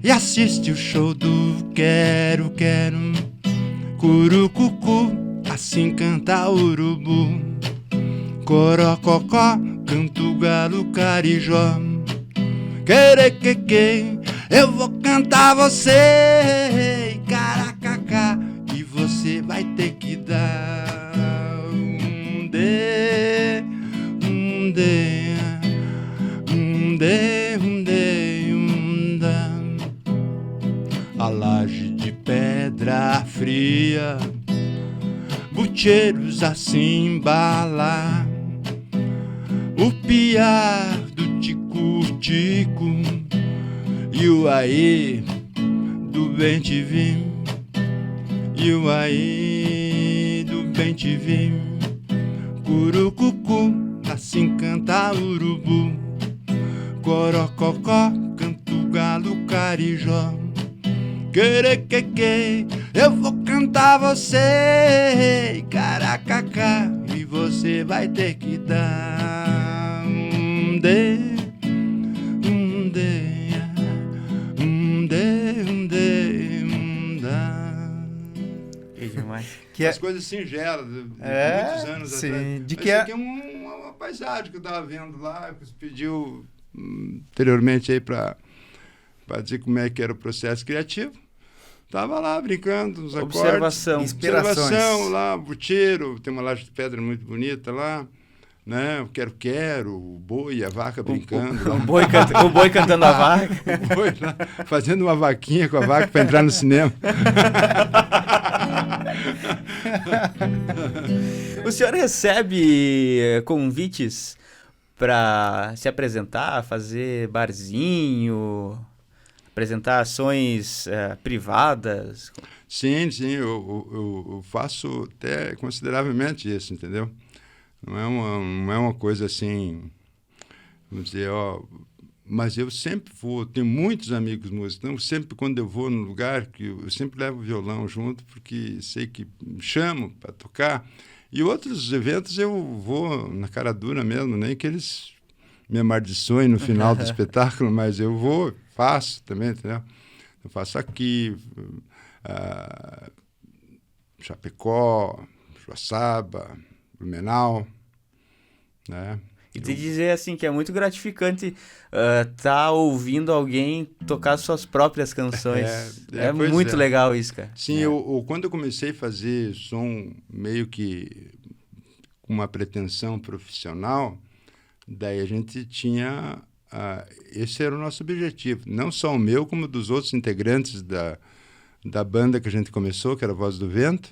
E assiste o show do quero, quero. Curucucu, assim canta o urubu. Corococó, canta o galo carijó. Querequeque, eu vou cantar você, caracacá, e você vai ter que dar um dê, um dê, um dê, um dê, um dá. A laje de pedra fria, buteiros a se embalar, o piar do tico-tico e o aê do bem-te-vim E o aí do bem te vi, curucucu, assim canta urubu, corococó, canto galo carijó. Querequeque, eu vou cantar você, caracacá, e você vai ter que dar de. Que as coisas singelas de muitos anos sim, atrás. De Mas que isso aqui é uma paisagem que eu estava vendo lá, que você pediu anteriormente aí para dizer como é que era o processo criativo. Estava lá brincando nos acordes. Observação lá, bucheiro, tem uma laje de pedra muito bonita lá. Né? O quero-quero, o boi, a vaca brincando. O boi cantando a vaca. O boi lá, fazendo uma vaquinha com a vaca para entrar no cinema. O senhor recebe convites para se apresentar, fazer barzinho, apresentar ações privadas? Sim, eu faço até consideravelmente isso, entendeu? Não é uma coisa assim, vamos dizer, mas eu sempre vou, tenho muitos amigos músicos, então sempre quando eu vou num lugar, que eu sempre levo violão junto, porque sei que me chamam para tocar, e outros eventos eu vou na cara dura mesmo, nem que eles me amaldiçoem no final do espetáculo, mas eu vou, faço também, entendeu? Eu faço aqui, Chapecó, Joaçaba, Blumenau, né? E te dizer assim que é muito gratificante tá ouvindo alguém tocar suas próprias canções. É muito legal isso, cara. Sim, quando eu comecei a fazer som meio que com uma pretensão profissional, daí a gente tinha... esse era o nosso objetivo. Não só o meu, como dos outros integrantes da banda que a gente começou, que era a Voz do Vento.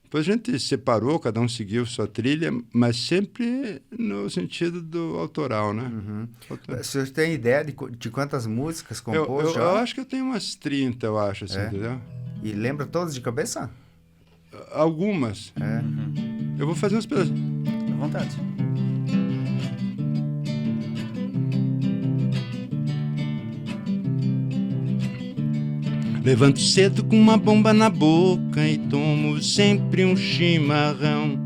Depois a gente separou, cada um seguiu sua trilha, mas sempre no sentido do autoral, né? Uhum. O senhor tem ideia de quantas músicas compôs já? Eu acho que eu tenho umas 30, eu acho, assim, entendeu? E lembra todas de cabeça? Algumas. Eu vou fazer umas pedaços. À vontade. Levanto cedo com uma bomba na boca e tomo sempre um chimarrão.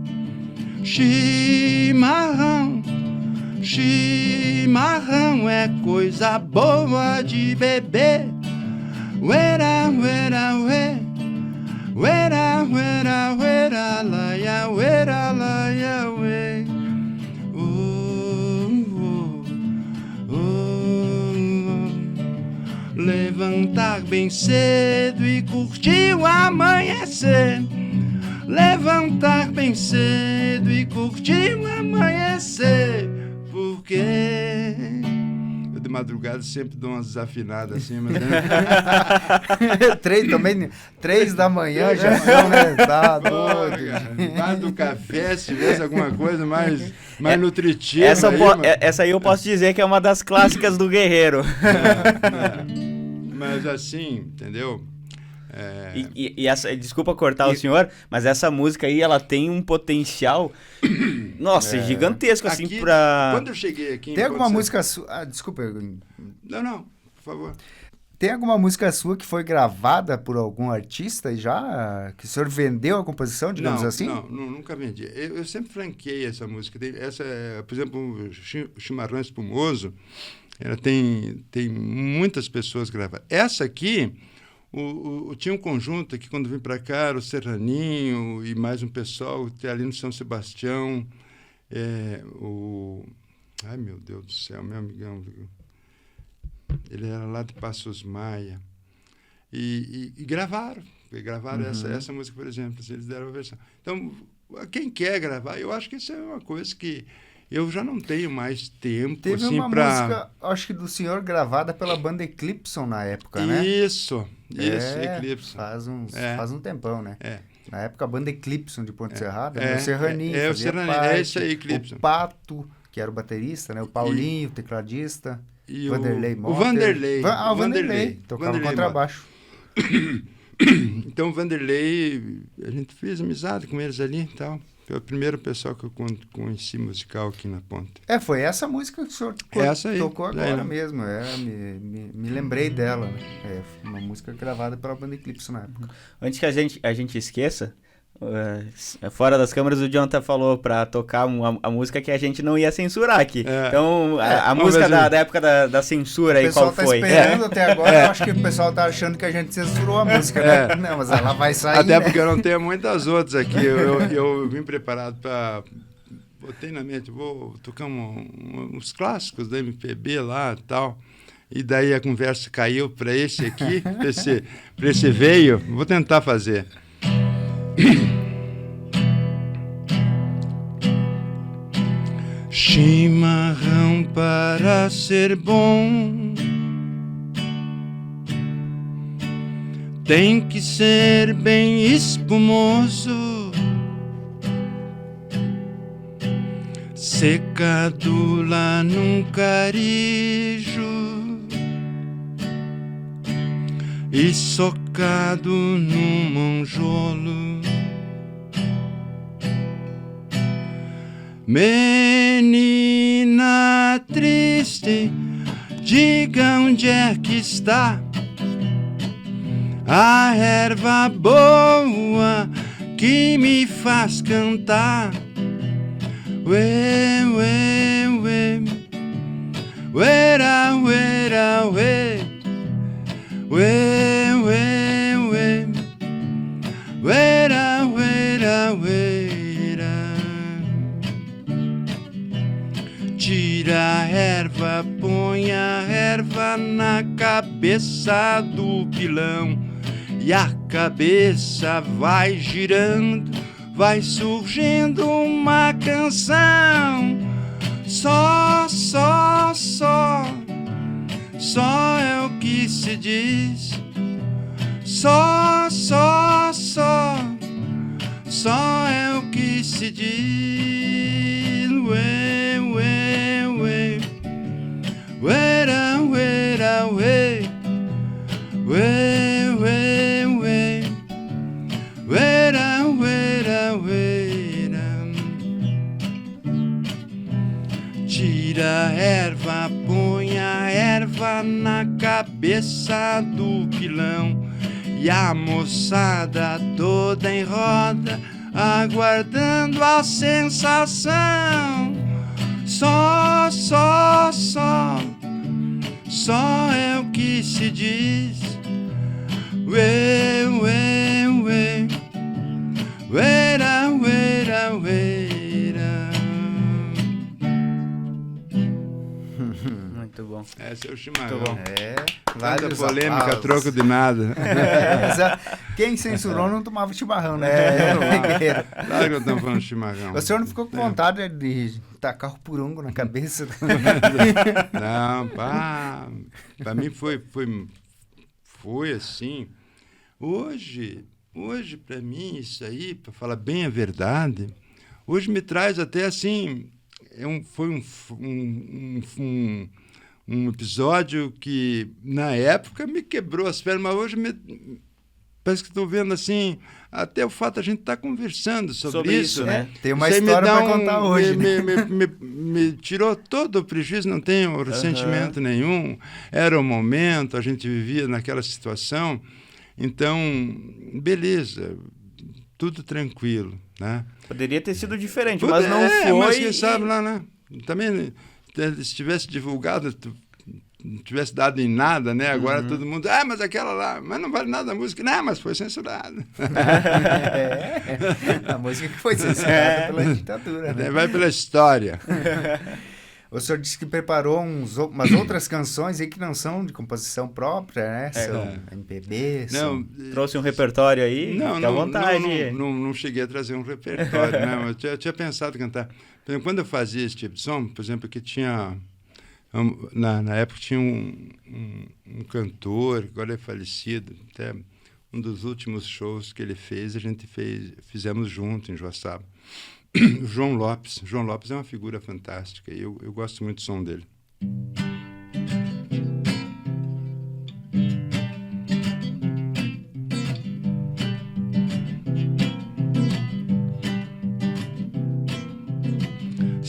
Chimarrão, chimarrão é coisa boa de beber. Uera, uera, ué. Uera, uera, uera, laia, uera, laia, ué. Levantar bem cedo e curtir o amanhecer. Levantar bem cedo e curtir o amanhecer. Porque eu de madrugada sempre dou umas desafinadas assim, mas... 3 da manhã já são, né? Tá doido. Embaixo do café, se tivesse alguma coisa mais nutritiva. Essa aí eu posso dizer que é uma das clássicas do guerreiro. Mas assim, entendeu? E essa, desculpa cortar o senhor, mas essa música aí, ela tem um potencial, nossa, gigantesco, assim, aqui, pra... Quando eu cheguei aqui... Tem alguma música sua... desculpa. Não, por favor. Tem alguma música sua que foi gravada por algum artista já? Que o senhor vendeu a composição, digamos assim? Não, nunca vendi. Eu sempre franqueei essa música. Essa, por exemplo, o Chimarrão Espumoso, ela tem muitas pessoas gravadas. Essa aqui, tinha um conjunto aqui, quando vim para cá, era o Serraninho e mais um pessoal, ali no São Sebastião, ai, meu Deus do céu, meu amigão, ele era lá de Passos Maia, e gravaram essa música, por exemplo, eles deram a versão. Então, quem quer gravar, eu acho que isso é uma coisa que eu já não tenho mais tempo. Teve assim, uma música, acho que do senhor, gravada pela banda Eclipson na época, né? Isso, Eclipson. Faz um tempão, né? Na época, a banda Eclipson de Ponte Serrada, o Serraninho. O Serraninho, isso aí, Eclipson. O Pato, que era o baterista, né? O Paulinho, o tecladista. E Vanderlei Motter. O Vanderlei. O Vanderlei. Tocava contrabaixo. Então, o Vanderlei, a gente fez amizade com eles ali e tal. Foi o primeiro pessoal que eu conheci musical aqui na Ponte. Foi essa música que o senhor tocou agora mesmo. Me lembrei dela. Né? Uma música gravada pela banda Eclipse na época. Antes que a gente esqueça, fora das câmeras, o Jonathan falou pra tocar a música que a gente não ia censurar aqui. Então, a música da época da censura aí, qual foi? O pessoal tá esperando até agora. Eu acho que o pessoal tá achando que a gente censurou a música, né? Não, mas ela vai sair, até né? porque eu não tenho muitas outras aqui. Eu vim preparado para... Botei na mente, vou tocar uns clássicos da MPB lá e tal. E daí a conversa caiu para esse aqui, para esse veio. Vou tentar fazer. Chimarrão para ser bom tem que ser bem espumoso, secado lá num carijo e socado num monjolo. Menina triste, diga onde é que está a erva boa que me faz cantar. Ué, ué, ué, uera, uera, ué, ué, ué, ué, uera, uera, uera. Tira a erva, põe a erva na cabeça do pilão e a cabeça vai girando, vai surgindo uma canção. Só, só, só, só é o que se diz. Só, só, só, só é o que se diz. Ué, ué, ué, uera, uera, ué, ué, ué, ué, uera, uera, uera. Tira a erva, põe a erva na cabeça do pilão e a moçada toda em roda, aguardando a sensação. Só, só, só, só é o que se diz. Ué, ué, ué, uera, uera, uera. Muito bom. Esse é o chimarrão. Tanta Vários polêmica, aplausos. troco de nada. Quem censurou não tomava chimarrão, né? Claro que eu estou falando de chimarrão. O senhor não ficou com vontade de tacar o purungo na cabeça? Não, para mim foi assim. Hoje para mim, isso aí, para falar bem a verdade, hoje me traz até assim, foi um episódio que na época me quebrou as pernas, mas hoje parece que estou vendo assim, até o fato de a gente estar conversando sobre isso, né? Tem uma história para contar hoje. Me tirou todo o prejuízo, não tenho ressentimento nenhum. Era o momento, a gente vivia naquela situação. Então, beleza, tudo tranquilo, né? Poderia ter sido diferente, mas não foi. Mas quem sabe lá, né? Também, se tivesse divulgado, não tivesse dado em nada, né? Agora todo mundo, mas aquela lá, mas não vale nada a música. Não, mas foi censurada. A música que foi censurada pela ditadura, né? Vai pela história. O senhor disse que preparou umas outras canções aí que não são de composição própria, né? São MPB, Trouxe um repertório aí? Fique à vontade. Não cheguei a trazer um repertório, né? Eu tinha pensado em cantar. Por exemplo, quando eu fazia esse tipo de som, por exemplo, que tinha... Na época tinha um cantor, agora é falecido, até um dos últimos shows que ele fez, fizemos junto em Joaçaba. O João Lopes. João Lopes é uma figura fantástica e eu gosto muito do som dele.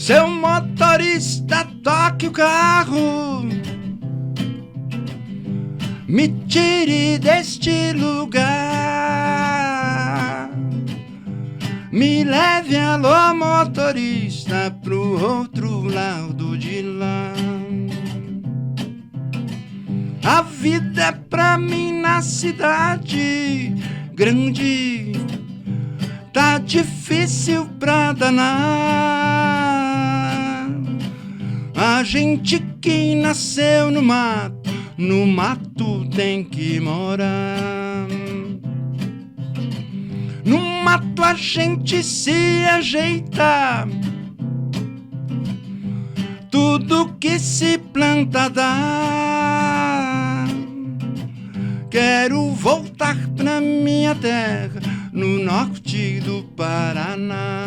Seu motorista, toque o carro, me tire deste lugar. Me leve, alô motorista, pro outro lado de lá. A vida é pra mim na cidade grande, tá difícil pra danar. A gente que nasceu no mato tem que morar. No mato a gente se ajeita, tudo que se planta dá. Quero voltar pra minha terra, no norte do Paraná.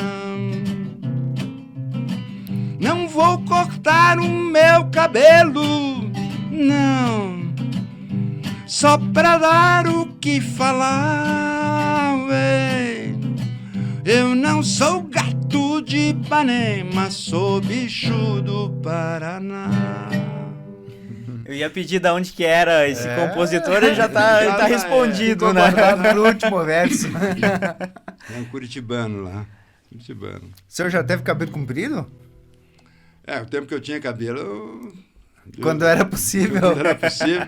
Não vou cortar o meu cabelo, não, só pra dar o que falar. Ué. Eu não sou gato de Ipanema, sou bicho do Paraná. Eu ia pedir de onde que era esse compositor, ele já tá respondido, né? No último verso. É um curitibano lá. Curitibano. O senhor já teve cabelo comprido? O tempo que eu tinha cabelo... Quando era possível. Quando era possível.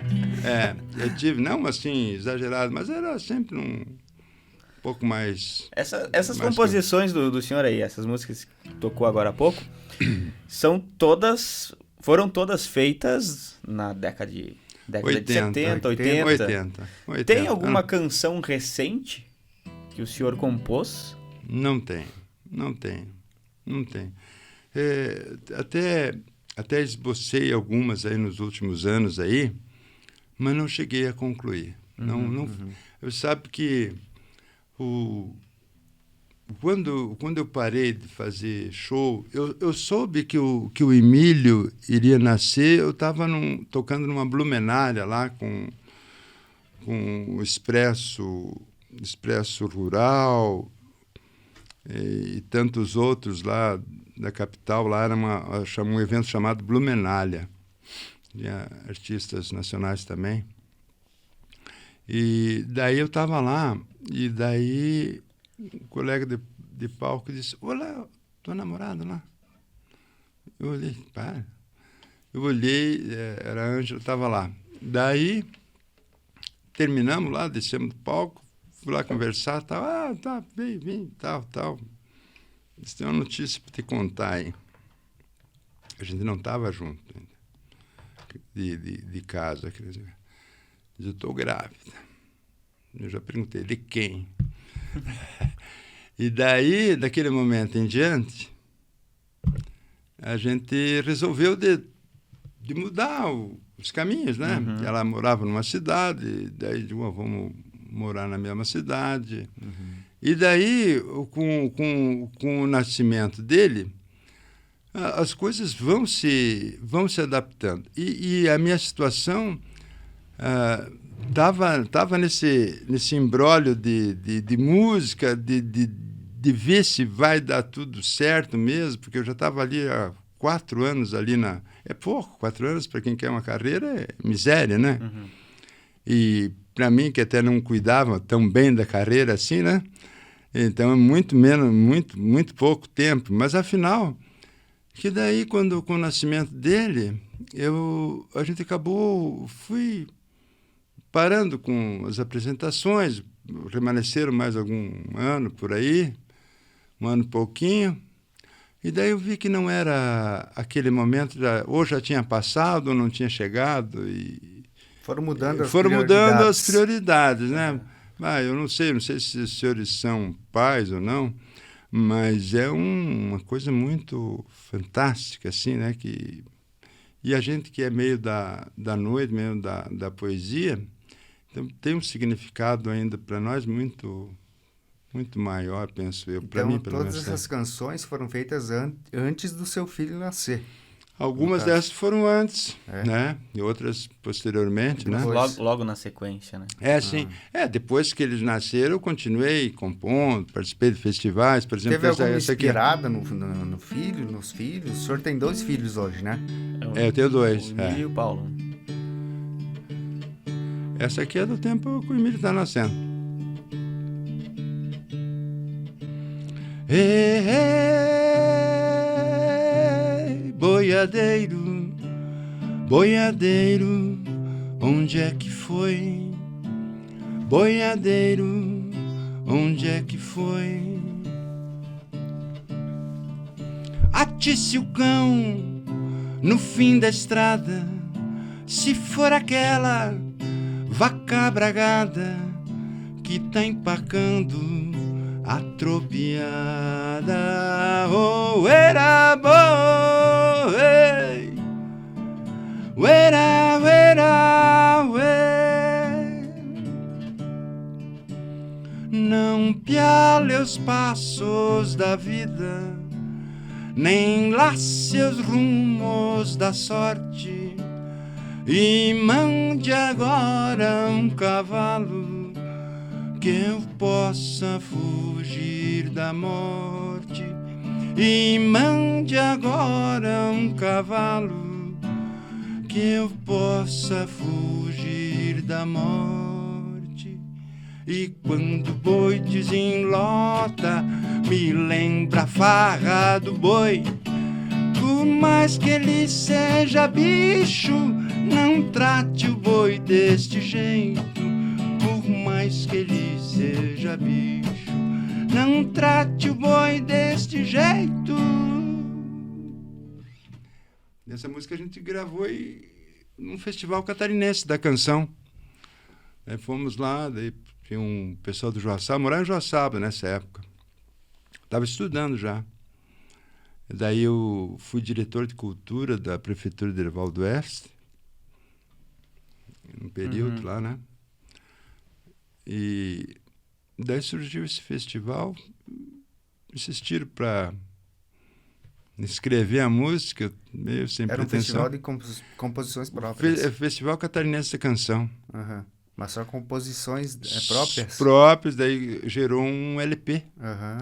Eu tive, não assim, exagerado, mas era sempre um pouco mais... Essas mais composições do senhor aí, essas músicas que tocou agora há pouco, foram todas feitas na década de 70, 80. Tem alguma canção recente que o senhor compôs? Não tem. Até esbocei algumas aí nos últimos anos aí, mas não cheguei a concluir. Eu sabe que quando eu parei de fazer show, eu soube que o Emílio iria nascer. Eu estava tocando numa Blumenária lá com o Expresso Rural e tantos outros lá da capital. Lá era um evento chamado Blumenália. Tinha artistas nacionais também. E daí eu estava lá, e daí um colega de palco disse: olá, tua namorada lá. Eu olhei, para. Eu olhei, era a Ângela, estava lá. Daí, terminamos lá, descemos do palco, fui lá conversar, tal. Tá, vem, tal. Disse: tem uma notícia para te contar aí. A gente não estava junto ainda, de casa. Quer dizer, eu estou grávida. Eu já perguntei, de quem? E daí, daquele momento em diante, a gente resolveu de mudar os caminhos, né? Uhum. Ela morava numa cidade, daí vamos morar na mesma cidade. Uhum. E daí, com o nascimento dele, as coisas vão se adaptando. E a minha situação estava nesse imbróglio de música, de ver se vai dar tudo certo mesmo, porque eu já estava ali há 4 anos ali É pouco, 4 anos para quem quer uma carreira é miséria, né? Uhum. E para mim, que até não cuidava tão bem da carreira assim, né? Então é muito pouco tempo. Mas afinal, que daí com o nascimento dele, a gente fui parando com as apresentações, permaneceram mais algum ano por aí, um ano e pouquinho, e daí eu vi que não era aquele momento, ou já tinha passado, ou não tinha chegado, e foram mudando as prioridades, né? Eu não sei se os senhores são pais ou não, mas é uma coisa muito fantástica, assim, né? E a gente que é meio da noite, meio da poesia, então tem um significado ainda para nós muito maior, penso eu. Para mim, pelo menos. Todas essas canções foram feitas antes do seu filho nascer. Algumas dessas foram antes, né? E outras posteriormente, né? Logo na sequência, né? Sim. Depois que eles nasceram, eu continuei compondo, participei de festivais, por exemplo... Teve alguma inspirada no filho, nos filhos? O senhor tem 2 filhos hoje, né? Eu tenho 2. O Emílio e o Paulo. Essa aqui é do tempo que o Emílio está nascendo. Boiadeiro, boiadeiro, onde é que foi? Boiadeiro, onde é que foi? Atisse o cão no fim da estrada, se for aquela vaca bragada que tá empacando a tropiada. Oh, era bom, ei, uera, uera, ué. Não piale os passos da vida, nem lace os rumos da sorte, e mande agora um cavalo que eu possa fugir da morte. E mande agora um cavalo que eu possa fugir da morte. E quando o boi desenlota, me lembra a farra do boi. Por mais que ele seja bicho, não trate o boi deste jeito. Por mais que ele seja bicho, não trate o boi deste jeito. Essa música a gente gravou num festival catarinense da canção. Fomos lá, daí tinha um pessoal do Joaçaba, morava em Joaçaba nessa época. Estava estudando já. Daí eu fui diretor de cultura da Prefeitura de Erival do Oeste, num período lá, né? E daí surgiu esse festival, insistiram para escrever a música, meio sem pretensão. Era um festival de composições próprias. Festival Catarinense da Canção. Mas só composições próprias? Próprias, daí gerou um LP.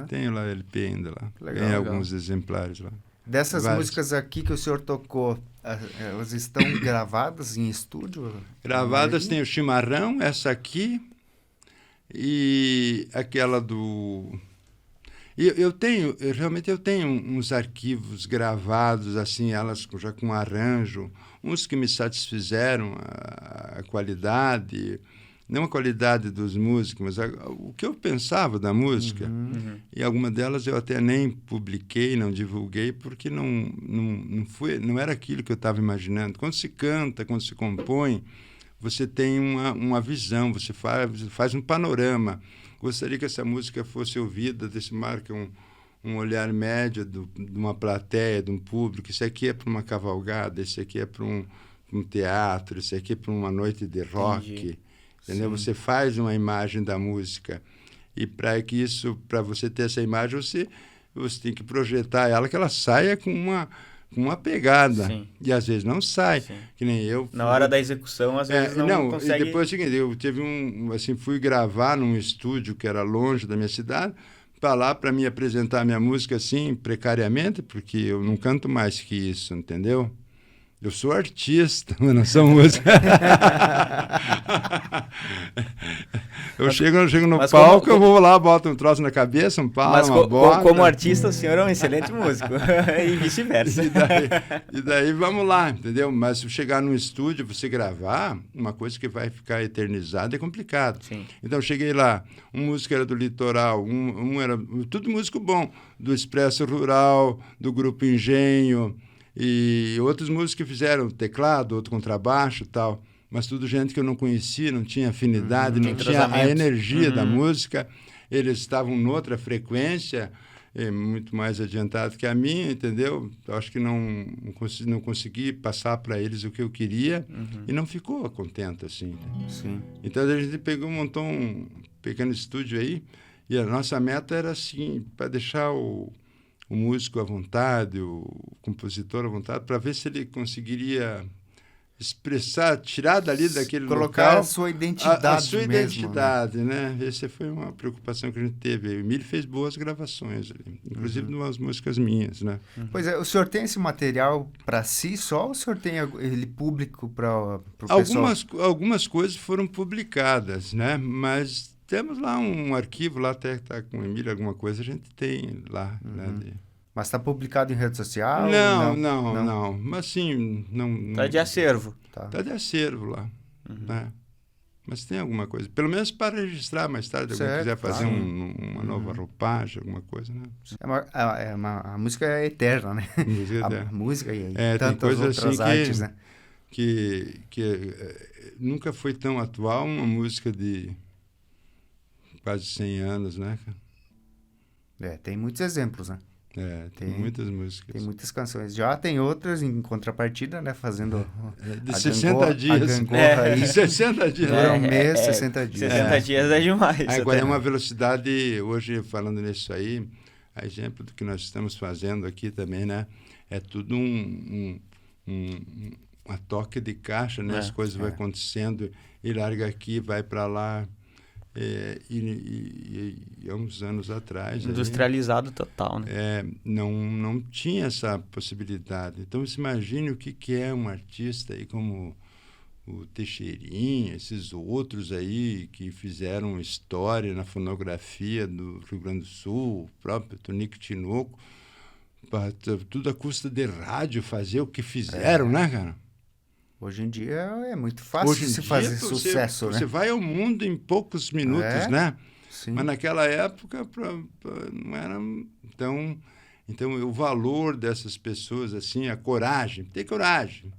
Tenho lá LP ainda lá. Tem alguns exemplares lá. Dessas músicas aqui que o senhor tocou, elas estão gravadas em estúdio? Gravadas, tem o Chimarrão, essa aqui, e aquela do... Realmente eu tenho uns arquivos gravados, assim, elas já com arranjo, uns que me satisfizeram a qualidade, não a qualidade dos músicos, mas o que eu pensava da música. E alguma delas eu até nem publiquei, não divulguei, porque não era aquilo que eu estava imaginando. Quando se canta, quando se compõe, você tem uma visão, você faz um panorama. Gostaria que essa música fosse ouvida, marca um olhar médio de uma plateia, de um público. Isso aqui é para uma cavalgada, isso aqui é para um teatro, isso aqui é para uma noite de rock. Entendeu? Você faz uma imagem da música. E para você ter essa imagem, você tem que projetar ela, que ela saia com uma pegada. E às vezes não sai. Que nem eu. Na hora da execução, às vezes não consegue... E depois é o seguinte, eu tive fui gravar num estúdio que era longe da minha cidade, para me apresentar minha música assim, precariamente, porque eu não canto mais que isso, entendeu? Eu sou artista, mas não sou músico. Eu chego no palco, eu vou lá, boto um troço na cabeça, um pau, uma bota. Como artista, o senhor é um excelente músico. E vice-versa. E daí vamos lá, entendeu? Mas se chegar num estúdio, você gravar, uma coisa que vai ficar eternizada é complicado. Então eu cheguei lá, um músico era do Litoral, um era tudo músico bom, do Expresso Rural, do Grupo Engenho, e outros músicos que fizeram teclado, outro contrabaixo e tal, mas tudo gente que eu não conhecia, não tinha afinidade, não tinha a energia da música. Eles estavam noutra frequência, muito mais adiantado que a minha, entendeu? Eu acho que não consegui passar para eles o que eu queria e não ficou contente assim. Então a gente montou um pequeno estúdio aí, e a nossa meta era assim, para deixar o músico à vontade, o compositor à vontade, para ver se ele conseguiria expressar, tirar dali daquele colocar local a sua identidade a sua mesmo, identidade, né? Essa foi uma preocupação que a gente teve. O Emílio fez boas gravações ali, inclusive umas músicas minhas, né? Pois é, o senhor tem esse material para si só ou o senhor tem ele público para o pessoal? Algumas coisas foram publicadas, né? Mas temos lá um arquivo, lá até está com o Emílio, alguma coisa a gente tem lá, né? Mas está publicado em rede social? Não. Mas sim, não... Tá de acervo. Tá de acervo lá, né? Mas tem alguma coisa. Pelo menos para registrar mais tarde, se alguém quiser fazer uma nova roupagem, alguma coisa, né? A música é eterna, né? A música e tantas outras artes, né? Que nunca foi tão atual uma música de quase 100 anos, né? Tem muitos exemplos, né? Tem muitas músicas. Tem muitas canções. Já tem outras em contrapartida, né? Fazendo de 60 dias. A gangorra aí. 60 dias. Dura um mês, 60 dias. 60 dias é demais. Agora é uma velocidade, hoje falando nisso aí, a exemplo do que nós estamos fazendo aqui também, né? É tudo uma toque de caixa, né? As coisas vão acontecendo e larga aqui, vai para lá. E há uns anos atrás... Industrializado total, né? Não tinha essa possibilidade. Então, você imagine o que é um artista aí como o Teixeirinha, esses outros aí que fizeram história na fonografia do Rio Grande do Sul, o próprio Tonico Tinoco, tudo à custa de rádio fazer o que fizeram, né, cara? Hoje em dia é muito fácil de se fazer sucesso, né? Você vai ao mundo em poucos minutos, né? Sim. Mas naquela época não era... Então, o valor dessas pessoas, assim, a coragem, ter coragem.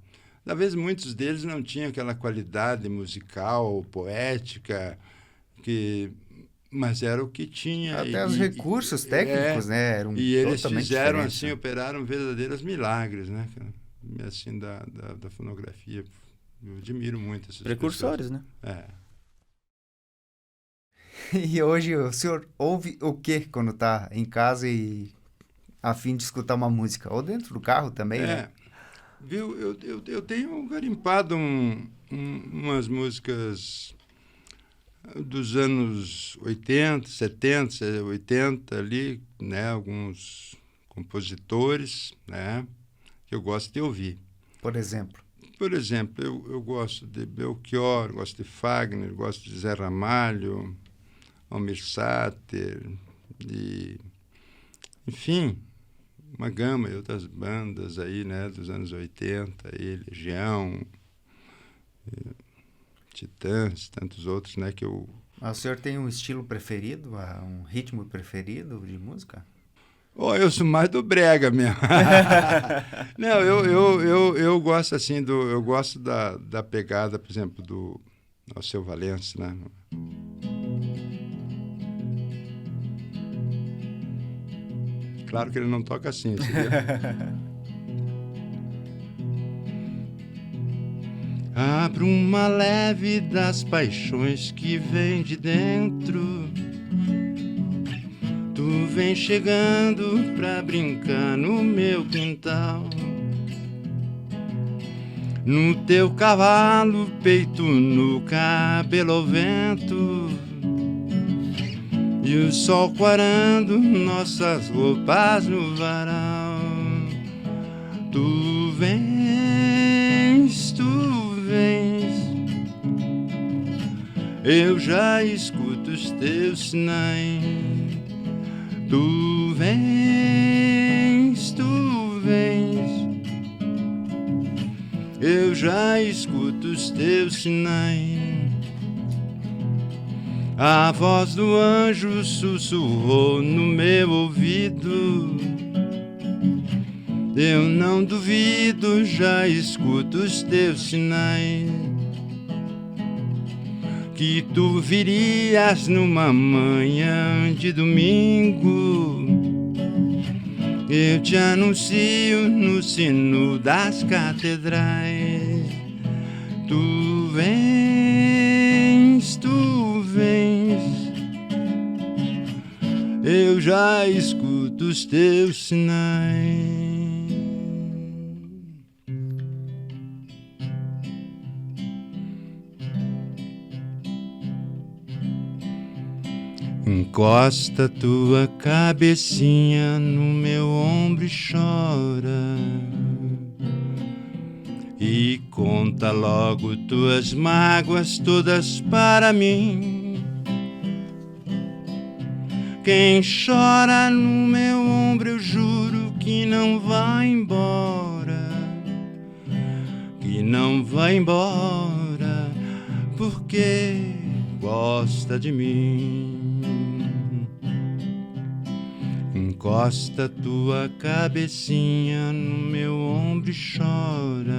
Talvez muitos deles não tinham aquela qualidade musical, poética, mas era o que tinha. Até os recursos técnicos, né? Eram e eles fizeram, diferentes, assim, né? operaram verdadeiros milagres, né? Assim, da fonografia. Eu admiro muito essas precursores, pessoas. Né? E hoje o senhor ouve o quê quando está em casa e a fim de escutar uma música? Ou dentro do carro também, né? Viu? Eu tenho garimpado umas músicas dos anos 80, 70, 80 ali, né? Alguns compositores, né? Que eu gosto de ouvir. Por exemplo? Por exemplo, eu gosto de Belchior, gosto de Fagner, gosto de Zé Ramalho, Almir Sater, enfim, uma gama de outras bandas aí, né, dos anos 80, aí, Legião, Titãs, tantos outros, né, que eu... O senhor tem um estilo preferido, um ritmo preferido de música? Eu sou mais do brega mesmo. Não, eu gosto assim eu gosto da pegada, por exemplo, do Alceu Valença, né? Claro que ele não toca assim, sabia? Abro uma leve das paixões que vem de dentro. Tu vem chegando pra brincar no meu quintal. No teu cavalo, peito no cabelo ao vento, e o sol quarando nossas roupas no varal. Tu vens, eu já escuto os teus sinais. Tu vens, eu já escuto os teus sinais. A voz do anjo sussurrou no meu ouvido. Eu não duvido, já escuto os teus sinais. Que tu virias numa manhã de domingo. Eu te anuncio no sino das catedrais. Tu vens, eu já escuto os teus sinais. Encosta tua cabecinha no meu ombro e chora, e conta logo tuas mágoas todas para mim. Quem chora no meu ombro, eu juro que não vai embora, que não vai embora, porque gosta de mim. Encosta tua cabecinha no meu ombro e chora,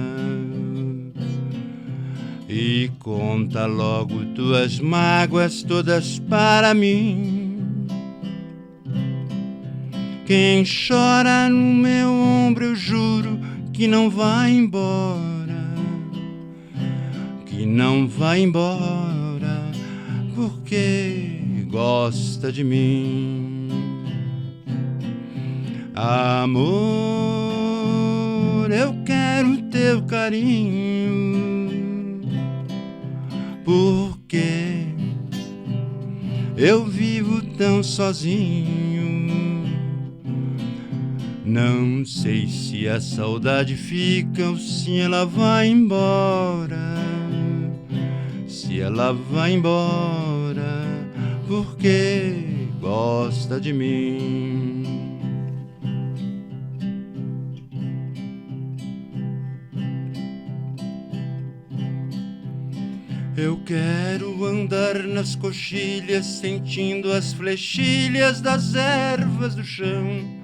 e conta logo tuas mágoas todas para mim. Quem chora no meu ombro, eu juro que não vai embora, que não vai embora, porque gosta de mim. Amor, eu quero teu carinho, porque eu vivo tão sozinho. Não sei se a saudade fica ou se ela vai embora, se ela vai embora, porque gosta de mim. Eu quero andar nas coxilhas, sentindo as flechilhas das ervas do chão,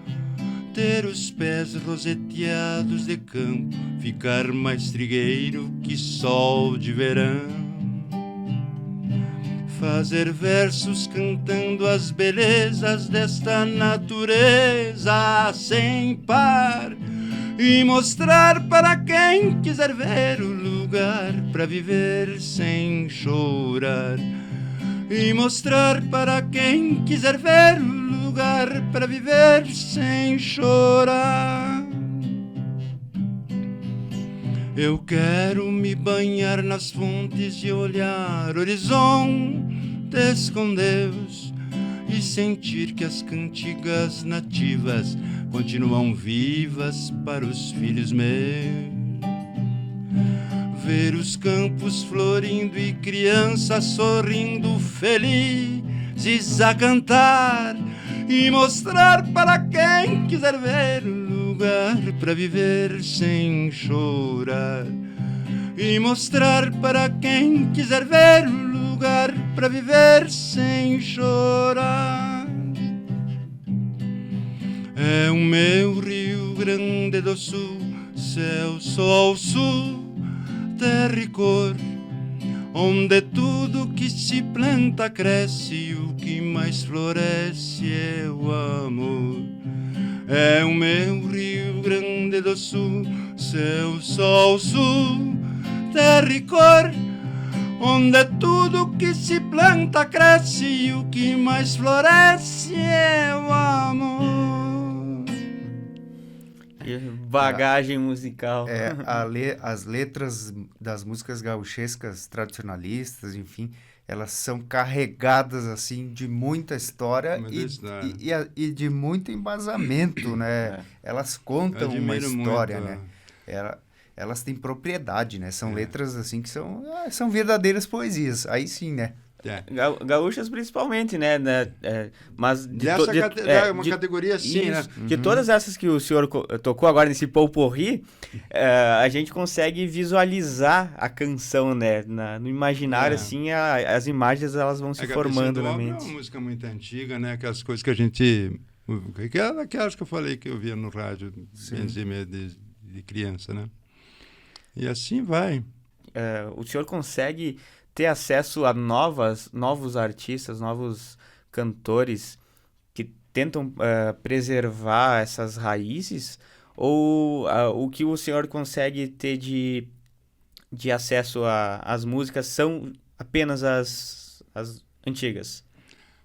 ter os pés roseteados de campo, ficar mais trigueiro que sol de verão, fazer versos cantando as belezas desta natureza sem par, e mostrar para quem quiser ver o lugar para viver sem chorar, e mostrar para quem quiser ver o lugar para viver sem chorar. Eu quero me banhar nas fontes e olhar horizontes com Deus, e sentir que as cantigas nativas continuam vivas para os filhos meus. Ver os campos florindo e crianças sorrindo felizes a cantar, e mostrar para quem quiser ver um lugar para viver sem chorar, e mostrar para quem quiser ver um lugar para viver sem chorar. É o meu Rio Grande do Sul, céu, sol, sul, terra e cor, onde tudo que se planta cresce e o que mais floresce é o amor. É o meu Rio Grande do Sul, céu, sol, sul, terra e cor, onde tudo que se planta cresce e o que mais floresce é o amor. Bagagem musical. As letras das músicas gauchescas tradicionalistas, enfim, elas são carregadas assim de muita história e de muito embasamento, né? Elas contam uma história, muito, né? Elas têm propriedade, né? São letras assim que são verdadeiras poesias. Aí sim, né? Gaúchas principalmente, né? Mas uma categoria assim, isso, né? De todas essas que o senhor tocou agora nesse potpourri, a gente consegue visualizar a canção, né? No imaginário, assim, as imagens elas vão se formando na mente. É uma música muito antiga, né? Aquelas coisas que a gente... Aquelas que eu falei que eu via no rádio de criança, né? E assim vai. O senhor consegue ter acesso a novos artistas, novos cantores que tentam preservar essas raízes? Ou o que o senhor consegue ter de acesso às músicas são apenas as antigas?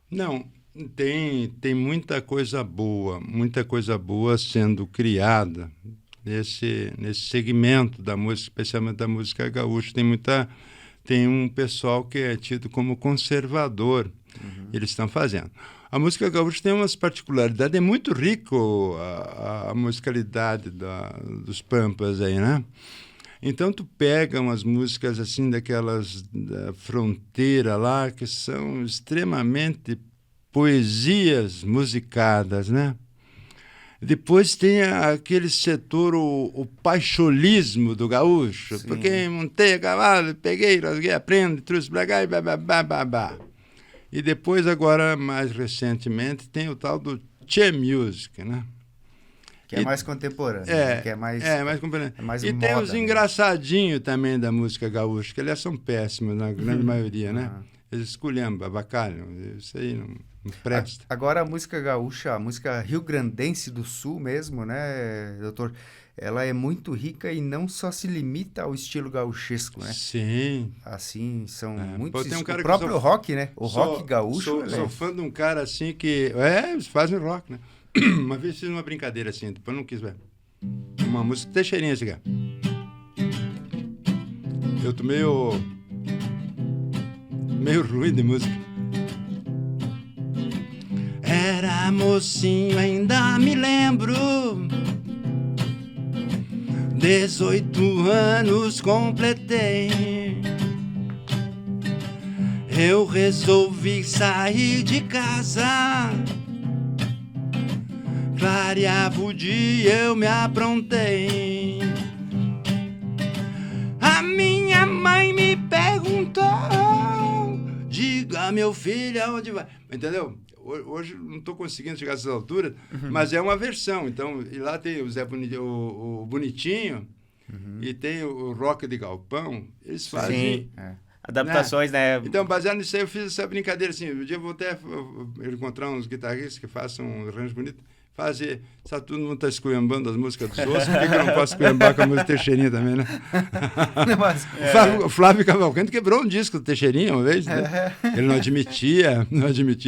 Não, Tem muita coisa boa sendo criada nesse segmento da música, especialmente da música gaúcha. Tem um pessoal que é tido como conservador, eles estão fazendo. A música gaúcha tem umas particularidades, é muito rico a musicalidade dos pampas aí, né? Então tu pega umas músicas assim daquelas da fronteira lá, que são extremamente poesias musicadas, né? Depois tem aquele setor, o paixolismo do gaúcho, Sim. porque montei a cavalo, peguei, rasguei a prenda, trouxe pra cá e babá. E depois, agora, mais recentemente, tem o tal do Che Music, né? Que é mais contemporâneo, né? Que é mais contemporâneo. é mais E moda, tem os né? engraçadinhos também da música gaúcha, que aliás são péssimos na grande maioria, né? Eles esculhambam, abacalham, isso aí não presta. Agora a música gaúcha, a música rio-grandense do sul mesmo, né, doutor? Ela é muito rica e não só se limita ao estilo gauchesco, né? Sim. Assim, são muitos... Pô, tem um cara o próprio que rock, né? O rock gaúcho... Sou fã de um cara assim que... eles fazem rock, né? Uma vez fiz uma brincadeira assim, depois não quis ver. Uma música Teixeirinha, assim, cara. Eu tô meio ruim de música. Era mocinho, ainda me lembro. 18 anos completei. Eu resolvi sair de casa. Clareava o dia, eu me aprontei. A minha mãe me perguntou: diga, meu filho, aonde vai? Entendeu? Hoje não estou conseguindo chegar a essas alturas, mas é uma versão. Então, e lá tem o Zé o Bonitinho, e tem o Rock de Galpão. Eles fazem... Sim. Adaptações, né? Então, baseado nisso aí, eu fiz essa brincadeira assim. Um dia eu vou até encontrar uns guitarristas que façam um arranjo bonito. Fazer, sabe, todo mundo está esculhambando as músicas dos outros, por que eu não posso esculhambar com a música Teixeirinha também, né? O Flávio Cavalcante quebrou um disco do Teixeirinha uma vez, né? Ele não admitia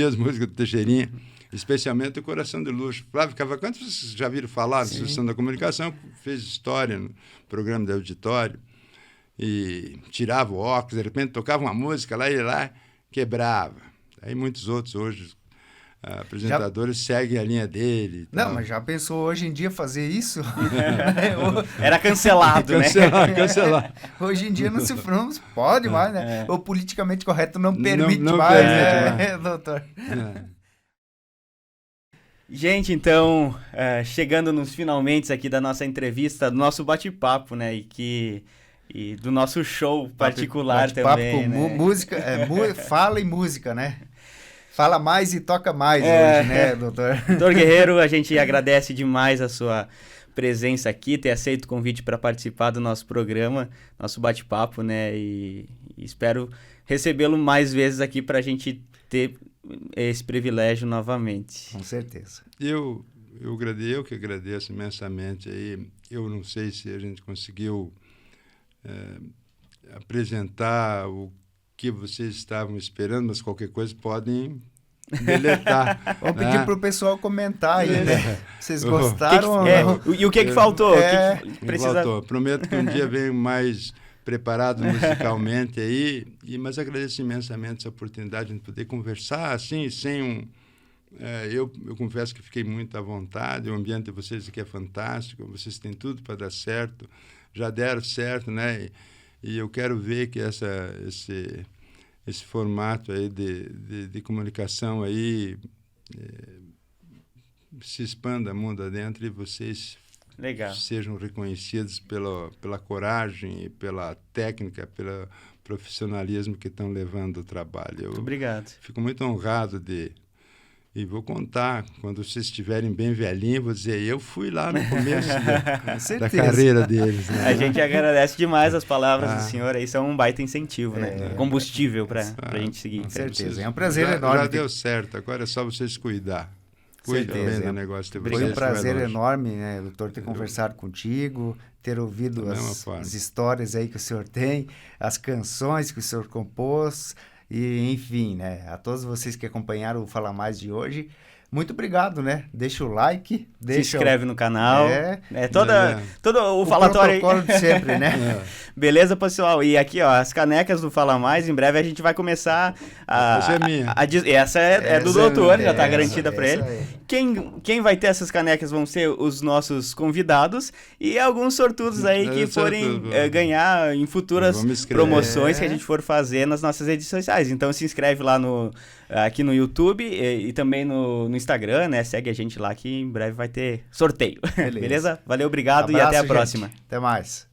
as músicas do Teixeirinha, especialmente o Coração de Luxo. Flávio Cavalcante, vocês já viram falar na Associação da Comunicação, fez história no programa de auditório, e tirava o óculos, de repente tocava uma música lá e ele lá quebrava. Aí muitos outros hoje... apresentadores seguem a linha dele. Não, mas já pensou hoje em dia fazer isso? Era cancelado, né? Cancelar. Hoje em dia não se pode mais, né? O politicamente correto não permite mais, né, doutor? Gente, então, chegando nos finalmente aqui da nossa entrevista, do nosso bate-papo, né? E do nosso show particular também, com né? música, fala e música, né? Fala mais e toca mais hoje, né, doutor? Doutor Guerreiro, a gente agradece demais a sua presença aqui, ter aceito o convite para participar do nosso programa, nosso bate-papo, né? E espero recebê-lo mais vezes aqui para a gente ter esse privilégio novamente. Com certeza. Eu que agradeço imensamente aí. Eu não sei se a gente conseguiu apresentar o que vocês estavam esperando, mas qualquer coisa podem deletar. Vou pedir para o pessoal comentar aí, né? Vocês gostaram ou não? E o que faltou? O que precisa... faltou? Prometo que um dia venho mais preparado musicalmente aí, mas agradeço imensamente essa oportunidade de poder conversar assim, sem eu confesso que fiquei muito à vontade, o ambiente de vocês aqui é fantástico, vocês têm tudo para dar certo, já deram certo, né? E eu quero ver que esse formato aí de comunicação aí se expanda mundo adentro e vocês sejam reconhecidos pela coragem e pela técnica, pelo profissionalismo que estão levando o trabalho. Muito obrigado. Fico muito honrado e vou contar, quando vocês estiverem bem velhinhos, vou dizer, eu fui lá no começo da carreira deles. Né? A gente agradece demais as palavras do senhor, aí são um baita incentivo, né? Combustível para a gente seguir. Com certeza, é um prazer enorme. Já deu certo, agora é só vocês cuidar. Cuida bem do negócio de vocês. Foi um prazer enorme, né, doutor, ter conversado contigo, ter ouvido as histórias aí que o senhor tem, as canções que o senhor compôs. E, enfim, né? A todos vocês que acompanharam o Fala Mais de hoje, muito obrigado, né? Deixa o like, Se inscreve no canal. Todo o o falatório protocolo de sempre, né? Beleza, pessoal? E aqui, ó, as canecas do Fala Mais, em breve a gente vai começar Essa é minha. Essa é do doutor, já tá garantida para ele. aí. Quem vai ter essas canecas vão ser os nossos convidados e alguns sortudos aí que forem ganhar em futuras promoções que a gente for fazer nas nossas redes sociais. Então se inscreve lá aqui no YouTube e também no Instagram, né? Segue a gente lá que em breve vai ter sorteio. Beleza? Valeu, obrigado e até a próxima. Até mais.